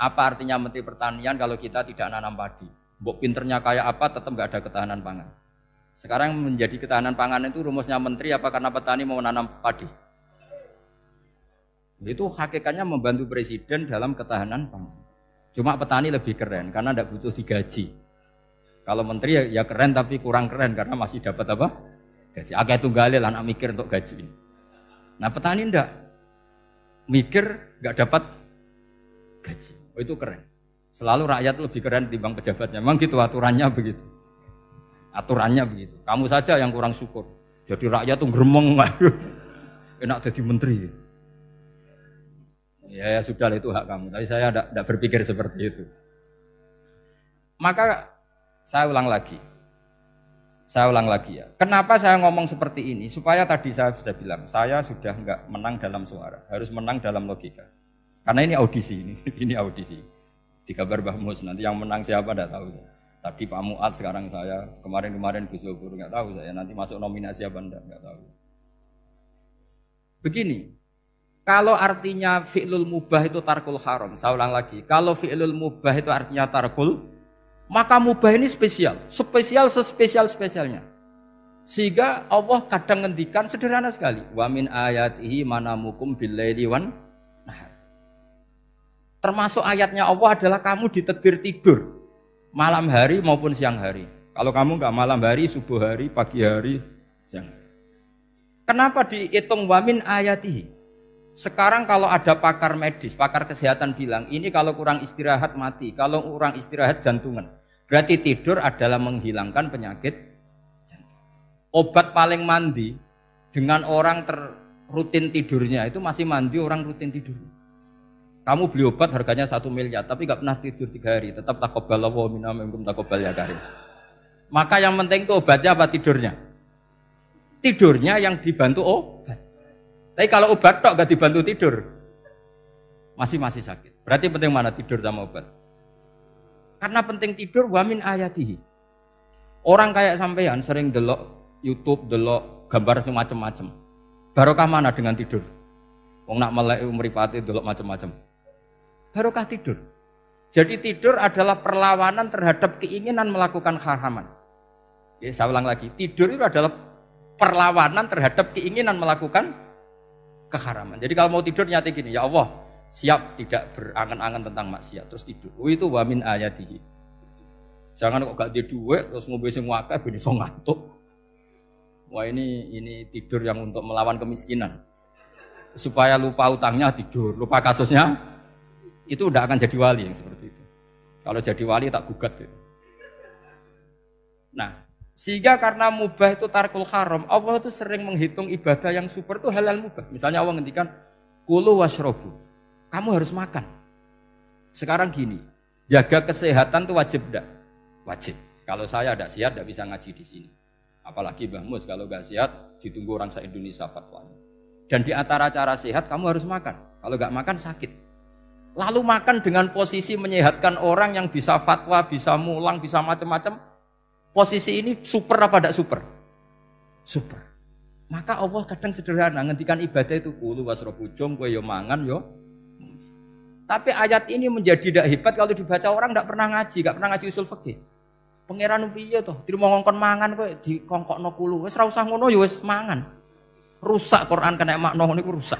Apa artinya menteri pertanian kalau kita tidak nanam padi? Mbok pinternya kayak apa tetap nggak ada ketahanan pangan. Sekarang menjadi ketahanan pangan itu rumusnya menteri apa karena petani mau nanam padi? Itu hakikatnya membantu presiden dalam ketahanan pangan. Cuma petani lebih keren karena tidak butuh digaji. Kalau menteri ya keren tapi kurang keren karena masih dapat apa? Gaji. Akeh tunggalil anak mikir untuk gaji. Nah petani enggak mikir enggak dapat gaji. Oh itu keren. Selalu rakyat lebih keren dibanding pejabatnya. Memang gitu aturannya begitu. Aturannya begitu. Kamu saja yang kurang syukur. Jadi rakyat tuh gremeng. Enak jadi menteri. Ya sudah itu hak kamu. Tapi saya enggak berpikir seperti itu. Maka saya ulang lagi ya. Kenapa saya ngomong seperti ini? Supaya tadi saya sudah bilang, saya sudah enggak menang dalam suara, harus menang dalam logika. Karena ini audisi, ini audisi. Di kabar Mbah Mus, nanti yang menang siapa enggak tahu saya. Tadi Pak Muat, sekarang saya, kemarin Gus Zobur enggak tahu saya. Nanti masuk nominasi apa enggak tahu. Begini, kalau artinya fi'lul mubah itu tarkul haram, saya ulang lagi. Kalau fi'lul mubah itu artinya tarkul, maka mubah ini spesial sespesial-spesialnya. Sehingga Allah kadang ngendikan sederhana sekali. Wa min ayatihi manamukum billaili wan nahar. Termasuk ayatnya Allah adalah kamu ditakdir tidur malam hari maupun siang hari. Kalau kamu enggak malam hari, subuh hari, pagi hari, siang hari. Kenapa dihitung wa min ayatihi? Sekarang kalau ada pakar medis, pakar kesehatan bilang, ini kalau kurang istirahat mati, kalau kurang istirahat jantungan. Berarti tidur adalah menghilangkan penyakit jantung. Obat paling mandi dengan orang rutin tidurnya, itu masih mandi orang rutin tidur. Kamu beli obat harganya 1 miliar, tapi gak pernah tidur 3 hari, tetap taqabbalallahu minna minkum taqabbal ya karim. Maka yang penting itu obatnya apa tidurnya? Tidurnya yang dibantu obat. Tapi kalau obat tok gak dibantu tidur, masih sakit. Berarti penting mana tidur sama obat? Karena penting tidur wa min ayatihi. Orang kayak sampean sering delok YouTube, delok gambar semacam-macam. Barokah mana dengan tidur? Wong nak melek mripate delok macam-macam. Barokah tidur. Jadi tidur adalah perlawanan terhadap keinginan melakukan haraman. Ya, saya ulang lagi, tidur itu adalah perlawanan terhadap keinginan melakukan keharaman. Jadi kalau mau tidur nyati gini, ya Allah, siap tidak berangan-angan tentang maksiat terus tidur. Oh, itu wa min ayatihi. Jangan kok gak di duit terus ngombe sing akeh ben iso ngantuk. Wah ini tidur yang untuk melawan kemiskinan. Supaya lupa utangnya tidur, lupa kasusnya, itu udah akan jadi wali yang seperti itu. Kalau jadi wali tak gugat. Gitu. Nah, sehingga karena mubah itu tarkul haram, Allah itu sering menghitung ibadah yang super itu halal mubah. Misalnya Allah ngendikan, kulu washrobu, kamu harus makan. Sekarang gini, jaga kesehatan itu wajib enggak? Wajib. Kalau saya tidak sehat, tidak bisa ngaji di sini. Apalagi Mbah Mus, kalau nggak sehat, ditunggu orang se-Indonesia fatwanya. Dan di antara cara sehat, kamu harus makan. Kalau nggak makan, sakit. Lalu makan dengan posisi menyehatkan orang yang bisa fatwa, bisa mulang, bisa macam-macam. Posisi ini super apa tidak super? Super. Maka Allah kadang sederhana, ngendikan ibadah itu kulu wasrobu jom, kowe yo mangan yo. Tapi ayat ini menjadi tidak hebat kalau dibaca orang tidak pernah ngaji, nggak pernah ngaji usul fikih. Pangeran piye toh? Dirimo ngongkon mangan kowe dikongkokno kulu. Wis ora usah ngono ya wis mangan. Rusak Quran kena makna niku rusak.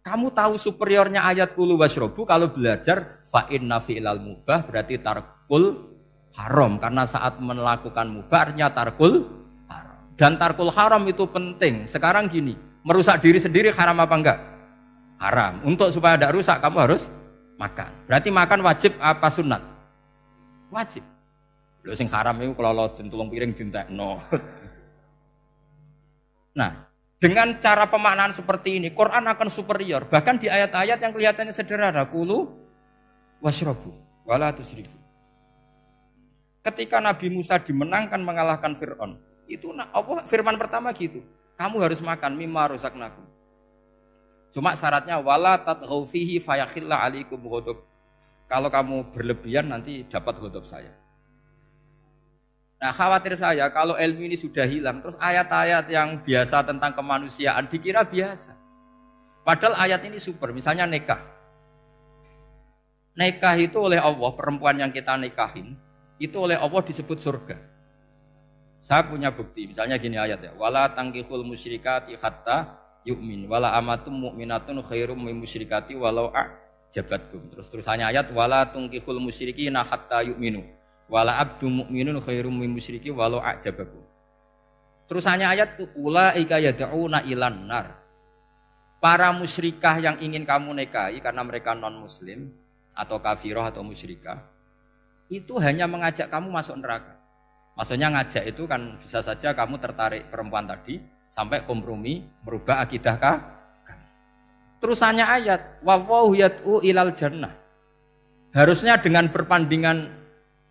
Kamu tahu superiornya ayat kulu wasrobu kalau belajar fa inna fi'lal mubah berarti tarkul haram karena saat melakukan mubah artinya tarkul haram. Dan tarkul haram itu penting. Sekarang gini, merusak diri sendiri haram apa enggak? Haram. Untuk supaya tidak rusak kamu harus makan. Berarti makan wajib apa sunat? Wajib. Lho sing haram itu kalau tulung piring dintekno. Nah, dengan cara pemaknaan seperti ini, Quran akan superior. Bahkan di ayat-ayat yang kelihatannya sederhana, kulu washrobu, wala tusrifu. Ketika Nabi Musa dimenangkan mengalahkan Fir'aun, itu Allah firman pertama gitu, kamu harus makan mimma rozaqnakum. Cuma syaratnya wala tatghaw fihi fayakhilla alaikum ghadab. Kalau kamu berlebihan nanti dapat ghadab saya. Nah khawatir saya kalau ilmu ini sudah hilang, terus ayat-ayat yang biasa tentang kemanusiaan dikira biasa. Padahal ayat ini super, misalnya nikah. Nikah itu oleh Allah, perempuan yang kita nikahin, itu oleh Allah disebut surga. Saya punya bukti, misalnya gini ayat ya, wala tangkihul musyrikati hatta yu'min, wala amatum mu'minatun khairum min musyrikati walau a'jabatkum. Terusannya ayat, wala tangkihul musyrikina hatta yu'minu. Wala abdu mu'minun khairum min musyriki walau a'jabakum. Terusannya ayat ulaika yad'una ilan nar. Para musyrikah yang ingin kamu nikahi karena mereka non muslim atau kafirah atau musyrikah itu hanya mengajak kamu masuk neraka. Maksudnya ngajak itu kan bisa saja kamu tertarik perempuan tadi sampai kompromi merubah akidah kamu. Terusannya ayat wallahu yad'u ilal jannah. Harusnya dengan berpandingan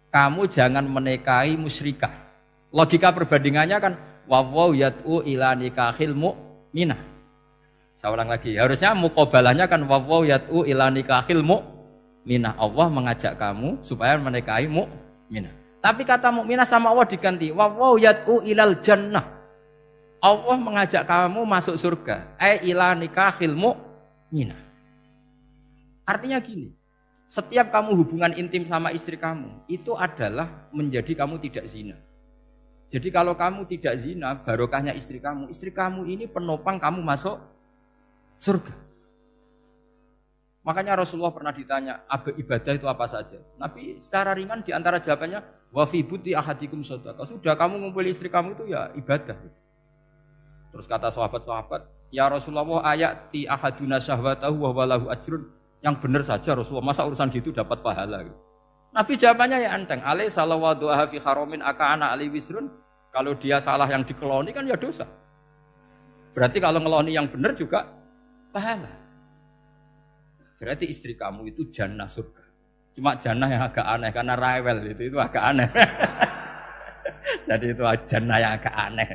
kamu jangan menikahi musyrikah. Logika perbandingannya kan wawaw yad'u ila nikahil mu'minah. Saya ulang lagi, harusnya muqabalahnya kan wawaw yad'u ila nikahil mu'minah. Allah mengajak kamu supaya menikahi mu'minah. Tapi kata mu'minah sama Allah diganti wawaw yad'u ilal jannah. Allah mengajak kamu masuk surga. Ila nikahil mu'minah. Artinya gini, setiap kamu hubungan intim sama istri kamu, itu adalah menjadi kamu tidak zina. Jadi kalau kamu tidak zina, barokahnya istri kamu ini penopang kamu masuk surga. Makanya Rasulullah pernah ditanya, ibadah itu apa saja? Nabi secara ringan diantara jawabannya, wa fi buti ahadikum shadaqah. Sudah kamu ngumpul istri kamu itu ya ibadah. Terus kata sahabat-sahabat, ya Rasulullah ayati ahaduna syahwatahu wa walahu ajrun. Yang benar saja Rasulullah, masa urusan gitu dapat pahala gitu. Nabi jawabannya ya enteng, alai salawa doa fi haromin aka'ana ali wisrun. Kalau dia salah yang dikeloni kan ya dosa. Berarti kalau ngeloni yang benar juga pahala. Berarti istri kamu itu jannah surga. Cuma jannah yang agak aneh karena rewel itu agak aneh. Jadi itu jannah yang agak aneh.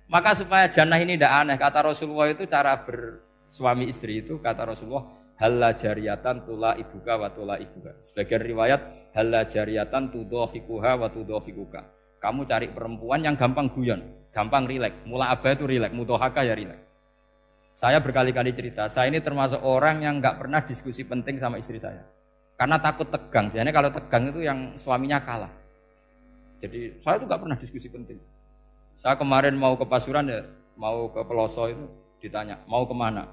Maka supaya jannah ini tidak aneh, kata Rasulullah itu cara bersuami istri itu kata Rasulullah halla jariyatan tula ibuka wa tula ibuka. Sebagian riwayat halla jariyatan tudhahikuha wa tudhahikuka. Kamu cari perempuan yang gampang guyon, gampang rileks. Mula abah itu rileks, mudhahaka ya rileks. Saya berkali-kali cerita, saya ini termasuk orang yang enggak pernah diskusi penting sama istri saya. Karena takut tegang. Biasanya kalau tegang itu yang suaminya kalah. Jadi saya itu enggak pernah diskusi penting. Saya kemarin mau ke Pasuruan ya, mau ke Peloso itu ditanya, mau kemana?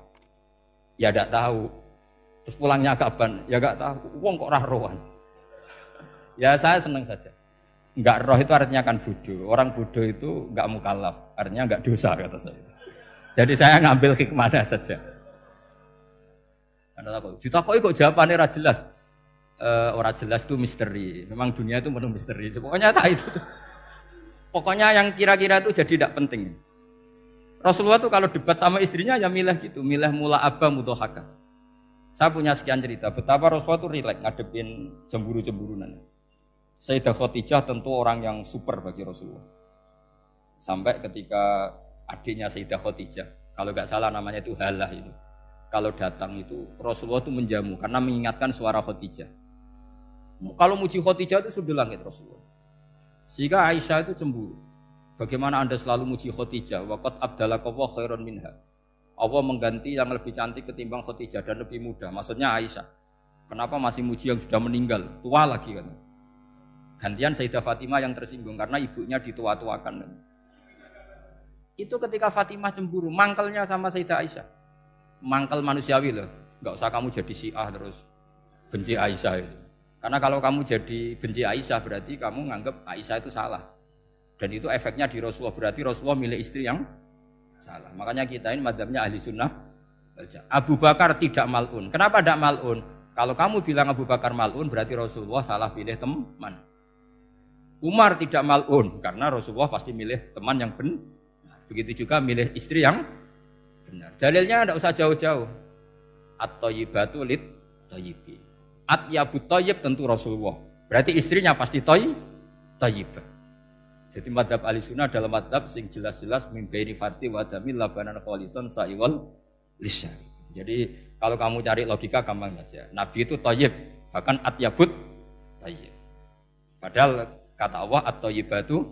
Ya enggak tahu. Terus pulangnya kapan? Ya enggak tahu. Wong kok rohan. Ya saya senang saja. Enggak roh itu artinya kan bodoh. Orang bodoh itu enggak mukallaf, artinya enggak dosa kata saya. Jadi saya ngambil hikmahnya saja. Anda takut. Ditakoki kok jawabannya ora jelas. Ora jelas itu misteri. Memang dunia itu penuh misteri. Pokoknya tak itu. Pokoknya yang kira-kira itu jadi tidak penting. Rasulullah tuh kalau debat sama istrinya ya milih gitu, milih mula abah mudohaka. Saya punya sekian cerita betapa Rasulullah tuh rileks ngadepin cemburu-cemburunan. Sayyidah Khadijah tentu orang yang super bagi Rasulullah. Sampai ketika adiknya Sayyidah Khadijah, kalau nggak salah namanya itu Halah itu. Kalau datang itu Rasulullah itu menjamu karena mengingatkan suara Khadijah. Kalau muji Khadijah itu sudah langit Rasulullah. Sehingga Aisyah itu cemburu. Bagaimana Anda selalu muji Khadijah? Waqad abdalakallahu khairan minha. Allah mengganti yang lebih cantik ketimbang Khadijah dan lebih muda. Maksudnya Aisyah. Kenapa masih muji yang sudah meninggal? Tua lagi kan. Gantian Sayyidah Fatimah yang tersinggung karena ibunya ditua-tuakan. Itu ketika Fatimah cemburu, mangkelnya sama Sayyidah Aisyah. Mangkel manusiawi loh. Enggak usah kamu jadi Syiah terus benci Aisyah itu. Karena kalau kamu jadi benci Aisyah berarti kamu nganggap Aisyah itu salah. Dan itu efeknya di Rasulullah, berarti Rasulullah milih istri yang salah. Makanya kita ini madzhabnya ahli sunnah. Abu Bakar tidak mal'un. Kenapa tidak mal'un? Kalau kamu bilang Abu Bakar mal'un berarti Rasulullah salah pilih teman. Umar tidak mal'un karena Rasulullah pasti milih teman yang benar. Begitu juga milih istri yang benar. Dalilnya tidak usah jauh-jauh. At-thayyibatu lit-thayyibi. At-yabut thayyib tentu Rasulullah. Berarti istrinya pasti thayyibah. Jadi madhab ahli sunnah adalah madhab sing jelas-jelas mimbaini farsi wa damil labanan kholisan sa'iwal lisyari. Jadi kalau kamu cari logika gampang saja. Nabi itu thayyib, bahkan atyabut thayyib. Padahal kata Allah at-thayyibatu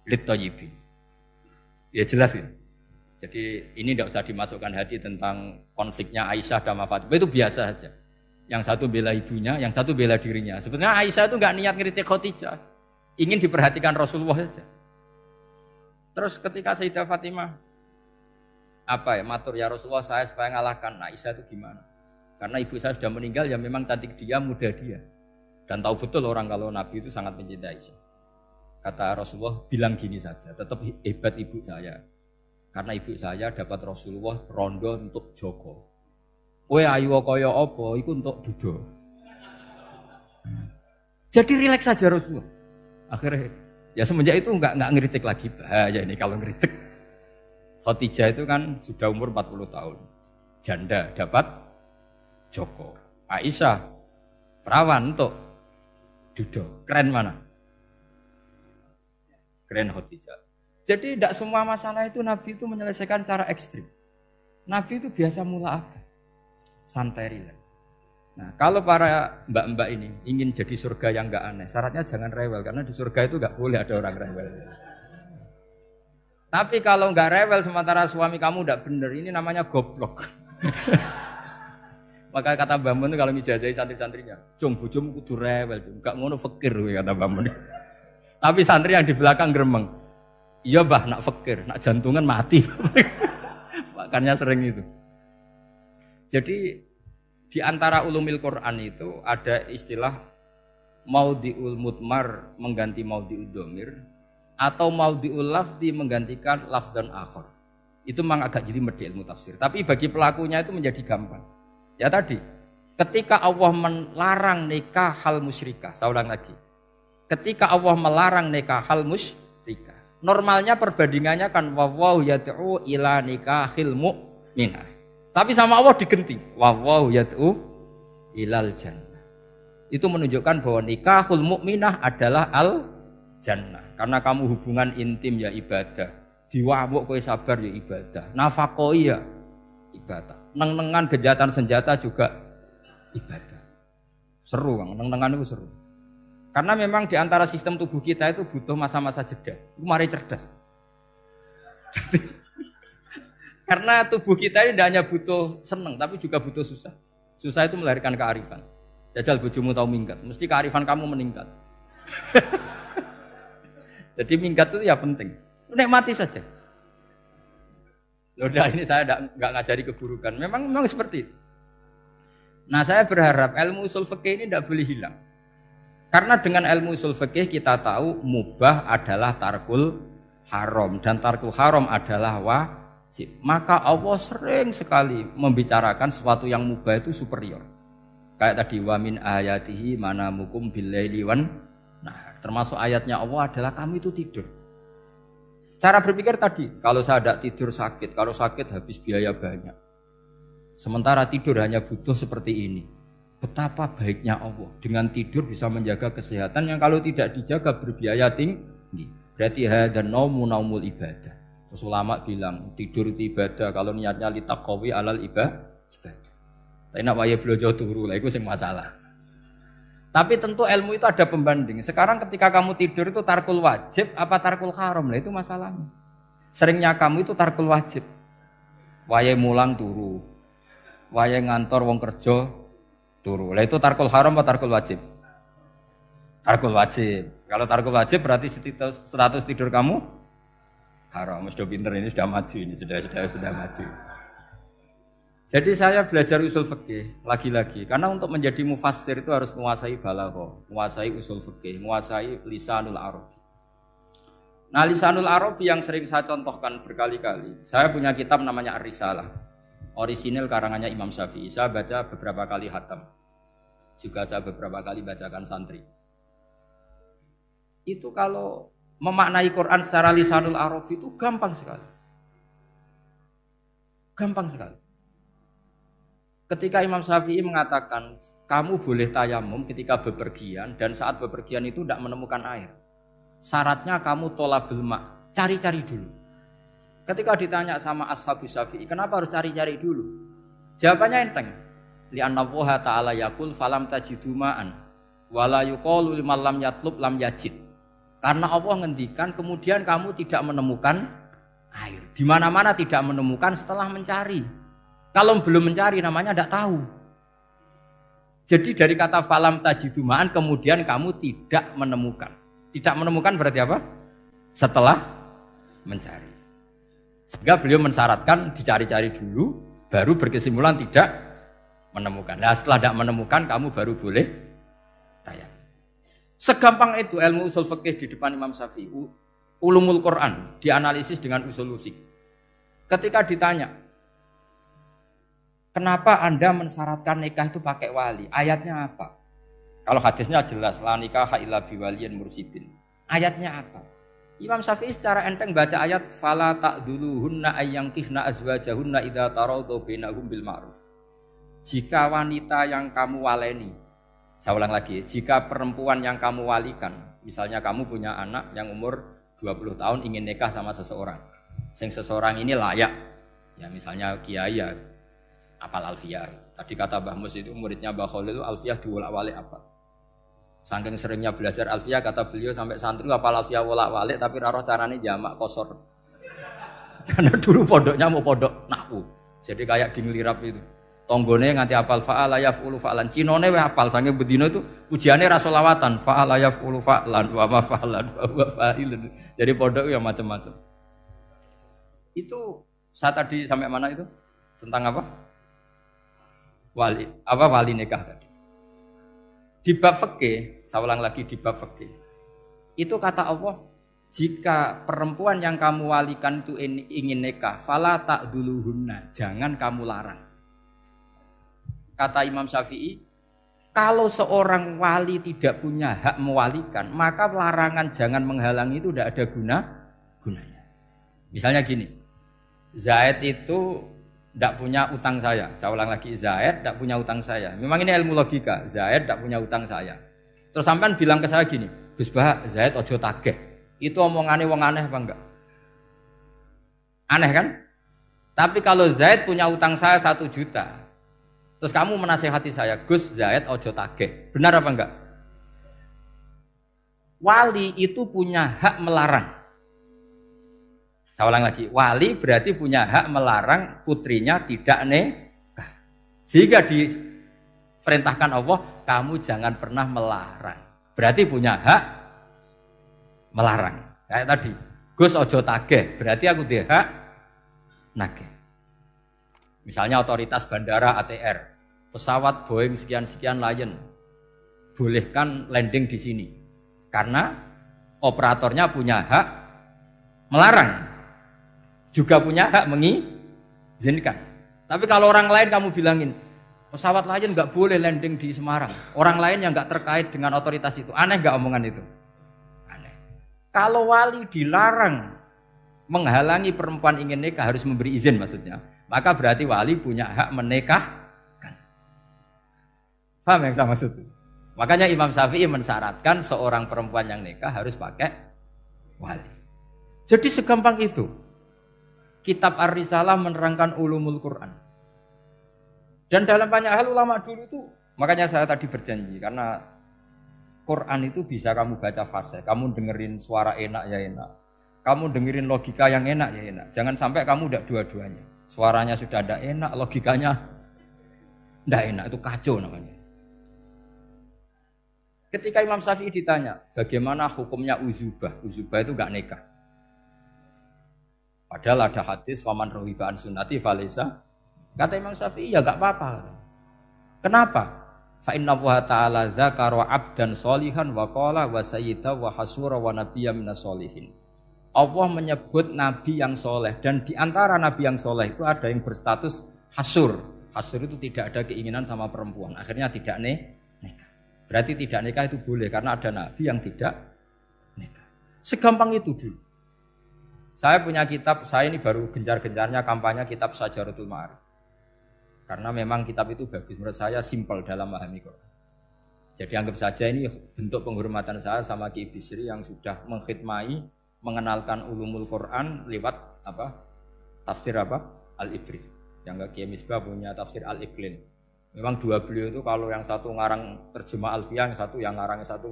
lit-thayyibi. Ya jelas ya. Jadi ini tidak usah dimasukkan hati tentang konfliknya Aisyah dan Fatimah, itu biasa saja. Yang satu bela ibunya, yang satu bela dirinya. Sebenarnya Aisyah itu enggak niat ngeritik Khadijah. Ingin diperhatikan Rasulullah saja. Terus ketika Sayyidah Fatimah matur ya Rasulullah saya supaya ngalahkan Aisyah itu gimana? Karena ibu saya sudah meninggal ya memang cantik dia, muda dia. Dan tahu betul orang kalau Nabi itu sangat mencintai Aisyah. Kata Rasulullah bilang gini saja, tetap hebat ibu saya. Karena ibu saya dapat Rasulullah rondo untuk Joko. Kowe ayu kaya apa iku untuk dudo. Jadi rileks saja Rasulullah. Akhirnya ya semenjak itu enggak ngeritik lagi, bahaya ini kalau ngeritik. Khadijah itu kan sudah umur 40 tahun. Janda dapat Joko. Aisyah perawan untuk Dudo. Keren mana? Keren Khadijah. Jadi tidak semua masalah itu Nabi itu menyelesaikan cara ekstrim. Nabi itu biasa mula apa? Santai rileks. Nah, kalau para mbak-mbak ini ingin jadi surga yang enggak aneh, syaratnya jangan rewel karena di surga itu enggak boleh ada orang rewel. Tapi kalau enggak rewel sementara suami kamu enggak benar, ini namanya goblok. Maka kata Mbah Mun kalau ngijazahi santri-santrinya, "Cung bojomu kudu rewel, enggak ngono fakir," kata Mbah Mun. Tapi santri yang di belakang gremeng, "Iya, Mbah, nak fakir, nak jantungan mati." Makanya sering itu. Jadi di antara ulumil Quran itu ada istilah maudhi'ul mudmar mengganti maudhi'ud dhamir atau maudhi'ul lafzi menggantikan lafdzan akhar. Itu memang agak jelimet di ilmu tafsir. Tapi bagi pelakunya itu menjadi gampang. Ya tadi, ketika Allah melarang nikah hal musyrikah, saya ulang lagi. Ketika Allah melarang nikah hal musyrikah, normalnya perbandingannya kan wallahu yad'u ila nikahil mu'minah. Tapi sama Allah digenti, wallahu yad'u ilal jannah. Itu menunjukkan bahwa nikahul mukminah adalah al jannah. Karena kamu hubungan intim ya ibadah. Diwamuk kowe sabar ya ibadah. Nafakoi ya ibadah. Neng-nengan gejatan senjata juga ibadah. Seru Bang, neng-nengan itu seru. Karena memang di antara sistem tubuh kita itu butuh masa-masa jeda. Itu mari cerdas. Karena tubuh kita ini tidak hanya butuh seneng, tapi juga butuh susah. Susah itu melahirkan kearifan. Jajal bojomu tahu minggat, mesti kearifan kamu meningkat. Jadi minggat itu ya penting. Nikmati saja. Loh, ini saya nggak ngajari keburukan. Memang seperti itu. Nah, saya berharap ilmu usul fikih ini tidak boleh hilang. Karena dengan ilmu usul fikih kita tahu mubah adalah tarkul haram dan tarkul haram adalah wajib. Maka Allah sering sekali membicarakan sesuatu yang mubah itu superior. Kayak tadi wa min ayatihi manamukum billaili wan. Nah, termasuk ayatnya Allah adalah kamu itu tidur. Cara berpikir tadi, kalau saya tidak tidur sakit, kalau sakit habis biaya banyak. Sementara tidur hanya butuh seperti ini. Betapa baiknya Allah dengan tidur bisa menjaga kesehatan yang kalau tidak dijaga berbiaya tinggi. Berarti dan naumul ibadah. Terus ulama bilang tidur itu ibadah kalau niatnya litaqawi alal ibadah. Tapi nak wae blojo turu lah itu sing masalah. Tapi tentu ilmu itu ada pembanding. Sekarang ketika kamu tidur itu tarkul wajib apa tarkul haram lah itu masalahnya. Seringnya kamu itu tarkul wajib. Wae mulang turu. Wae ngantor wong kerja turu. Lah itu tarkul haram atau tarkul wajib? Tarkul wajib. Kalau tarkul wajib berarti status tidur kamu haram. Sudah pinter ini sudah maju ini sudah maju. Jadi saya belajar usul fikih lagi-lagi karena untuk menjadi mufassir itu harus menguasai balaghah, menguasai usul fikih, menguasai lisanul arabi. Nah, lisanul arabi yang sering saya contohkan berkali-kali. Saya punya kitab namanya Ar-Risalah. Orisinil karangannya Imam Syafi'i. Saya baca beberapa kali khatam. Juga saya beberapa kali bacakan santri. Itu kalau memaknai Quran secara lisanul arabi itu gampang sekali. Gampang sekali. Ketika Imam Syafi'i mengatakan kamu boleh tayamum ketika bepergian dan saat bepergian itu tidak menemukan air. Syaratnya kamu tolabul ma', cari-cari dulu. Ketika ditanya sama ashabus Syafi'i, kenapa harus cari-cari dulu? Jawabannya enteng. Li'anna Allah ta'ala yaqul falam tajidu ma'an wala yuqalu liman lam yatlub lam yajid. Karena Allah ngendikan kemudian kamu tidak menemukan air. Di mana-mana tidak menemukan setelah mencari. Kalau belum mencari namanya tidak tahu. Jadi dari kata falam tajidu ma'an kemudian kamu tidak menemukan. Tidak menemukan berarti apa? Setelah mencari. Sehingga beliau mensyaratkan dicari-cari dulu, baru berkesimpulan tidak menemukan. Nah setelah tidak menemukan, kamu baru boleh tayang. Segampang itu ilmu usul fikih di depan Imam Syafi'i. Ulumul Quran dianalisis dengan usul fikih. Ketika ditanya, kenapa Anda mensyaratkan nikah itu pakai wali? Ayatnya apa? Kalau hadisnya jelas, la nikaha illa biwaliyin mursyidin. Ayatnya apa? Imam Syafi'i secara enteng baca ayat fala ta'duluhunna ayyankihna azwajahunna idza tarawdu bainahum bil ma'ruf. Jika wanita yang kamu waleni, saya ulang lagi, jika perempuan yang kamu walikan, misalnya kamu punya anak yang umur 20 tahun ingin nikah sama seseorang. Seseorang ini layak. Ya misalnya kiai ya apal alfiyah. Tadi kata Mbah Mus itu muridnya Mbah Khalil itu alfiyah diwolak-walik apa? Saking seringnya belajar alfiyah kata beliau sampai santri apal alfiyah wolak-walik tapi ora roh carane jamak kosor. Karena dulu pondoknya mau pondok nahwu. Jadi kayak di nglirap itu. Tonggone nganti apal fa'ala yaf'ulu fa'lan. Cinone wis apal saking bedino itu ujiane ra selawatan fa'ala yaf'ulu fa'lan wa ma fa'lan wa fa'ilun. Jadi pondok ya macam-macam. Itu saya tadi sampai mana itu? Tentang apa? Wali nikah tadi. Di bab fikih, saya ulang lagi di bab fikih. Itu kata Allah, jika perempuan yang kamu walikan itu ingin nikah, fala ta'duluhunna, jangan kamu larang. Kata Imam Syafi'i, kalau seorang wali tidak punya hak mewalikan, maka larangan jangan menghalangi itu tidak ada gunanya. Misalnya gini, Zaid itu tidak punya utang saya ulang lagi, Zaid tidak punya utang saya. Memang ini ilmu logika, Zaid tidak punya utang saya. Terus sampean bilang ke saya gini, Gus Bah, Zaid ojo tagih. Itu omongannya wong aneh apa enggak? Aneh kan? Tapi kalau Zaid punya utang saya 1 juta, terus kamu menasihati saya, Gus Zaid ojo tagih. Benar apa enggak? Wali itu punya hak melarang. Saya ulang lagi, wali berarti punya hak melarang putrinya tidak nikah. Sehingga diperintahkan Allah, kamu jangan pernah melarang. Berarti punya hak melarang. Kayak tadi, Gus ojo tagih, berarti aku dia hak nagih. Misalnya otoritas bandara ATR, pesawat Boeing sekian-sekian Lion bolehkan landing di sini. Karena operatornya punya hak melarang. Juga punya hak mengizinkan. Tapi kalau orang lain kamu bilangin, pesawat Lion nggak boleh landing di Semarang. Orang lain yang nggak terkait dengan otoritas itu. Aneh nggak omongan itu? Aneh. Kalau wali dilarang menghalangi perempuan ingin nikah harus memberi izin maksudnya. Maka berarti wali punya hak menikahkan. Paham yang saya maksud? Makanya Imam Syafi'i mensyaratkan seorang perempuan yang nikah harus pakai wali. Jadi segampang itu. Kitab Ar-Risalah menerangkan ulumul Quran. Dan dalam banyak hal ulama dulu itu, makanya saya tadi berjanji karena Quran itu bisa kamu baca fase, kamu dengerin suara enak ya enak, kamu dengerin logika yang enak ya enak. Jangan sampai kamu udah dua-duanya. Suaranya sudah ada enak, logikanya tidak enak, itu kacau namanya. Ketika Imam Syafi'i ditanya, bagaimana hukumnya uzubah? Uzubah itu enggak nikah. Padahal ada hadis faman rohiba an sunnati falaysa. Kata Imam Syafi'i ya enggak apa-apa. Kenapa? Fa inna Allah ta'ala dzakara 'abdan sholihan wa qala wa sayyida wa hasura wa nabiyya minas sholihin. Allah menyebut nabi yang soleh dan di antara nabi yang soleh itu ada yang berstatus hasur. Hasur itu tidak ada keinginan sama perempuan. Akhirnya tidak nikah. Berarti tidak nikah itu boleh karena ada nabi yang tidak nikah. Segampang itu dulu. Saya punya kitab, saya ini baru gencar-gencarnya kampanye kitab Syajaratul Ma'arif. Karena memang kitab itu bagus, menurut saya simpel dalam memahami Quran. Jadi anggap saja ini bentuk penghormatan saya sama Ki Bisri yang sudah mengkhidmai, mengenalkan ulumul Quran lewat tafsir Al-Ibris. Yang Ki Misbah punya tafsir Al-Iqlin. Memang dua beliau itu kalau yang satu ngarang terjemah Alfiyah, yang satu yang ngarang satu.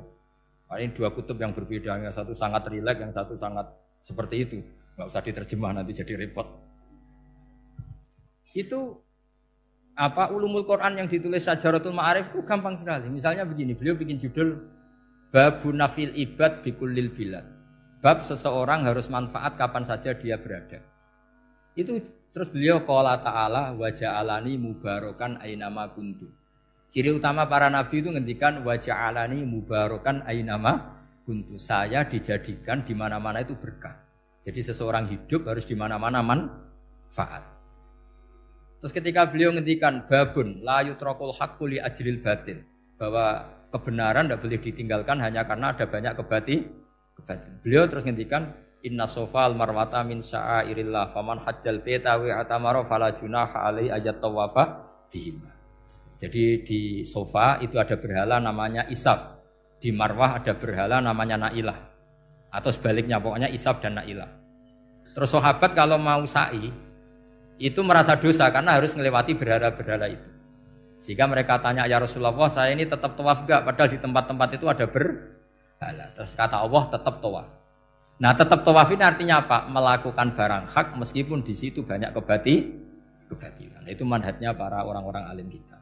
Ini dua kutub yang berbeda, yang satu sangat rileks, yang satu sangat seperti itu. Nggak usah diterjemah nanti jadi repot. Itu ulumul Quran yang ditulis Syajaratul Ma'arif itu gampang sekali. Misalnya begini, beliau bikin judul Babun Nafil Ibad Bikullil Bilad. Bab seseorang harus manfaat kapan saja dia berada. Itu terus beliau qala ta'ala wa ja'alani mubarakan ainama kuntu. Ciri utama para nabi itu ngendikan wa ja'alani mubarakan ainama kuntu. Saya dijadikan di mana-mana itu berkah. Jadi seseorang hidup harus di mana-mana manfaat. Terus ketika beliau ngendikan babun la yutrakul haqqu li ajril batil, bahwa kebenaran tidak boleh ditinggalkan hanya karena ada banyak kebatilan. Beliau terus ngendikan inna sofal marwata min sya'airillah faman hajjal baita wa atamara fala junaha alai ayat tawafa bihima. Jadi di Sofa itu ada berhala namanya Isaf. Di Marwah ada berhala namanya Nailah. Atau sebaliknya pokoknya Isaf dan Nailah. Terus sahabat kalau mau sa'i itu merasa dosa karena harus melewati berhala-berhala itu. Sehingga mereka tanya, ya Rasulullah, saya ini tetap tawaf enggak? Padahal di tempat-tempat itu ada berhala. Terus kata Allah, tetap tawaf. Nah, tetap tawaf ini artinya apa? Melakukan barang hak meskipun di situ banyak kebatilan. Itu manhajnya para orang-orang alim kita.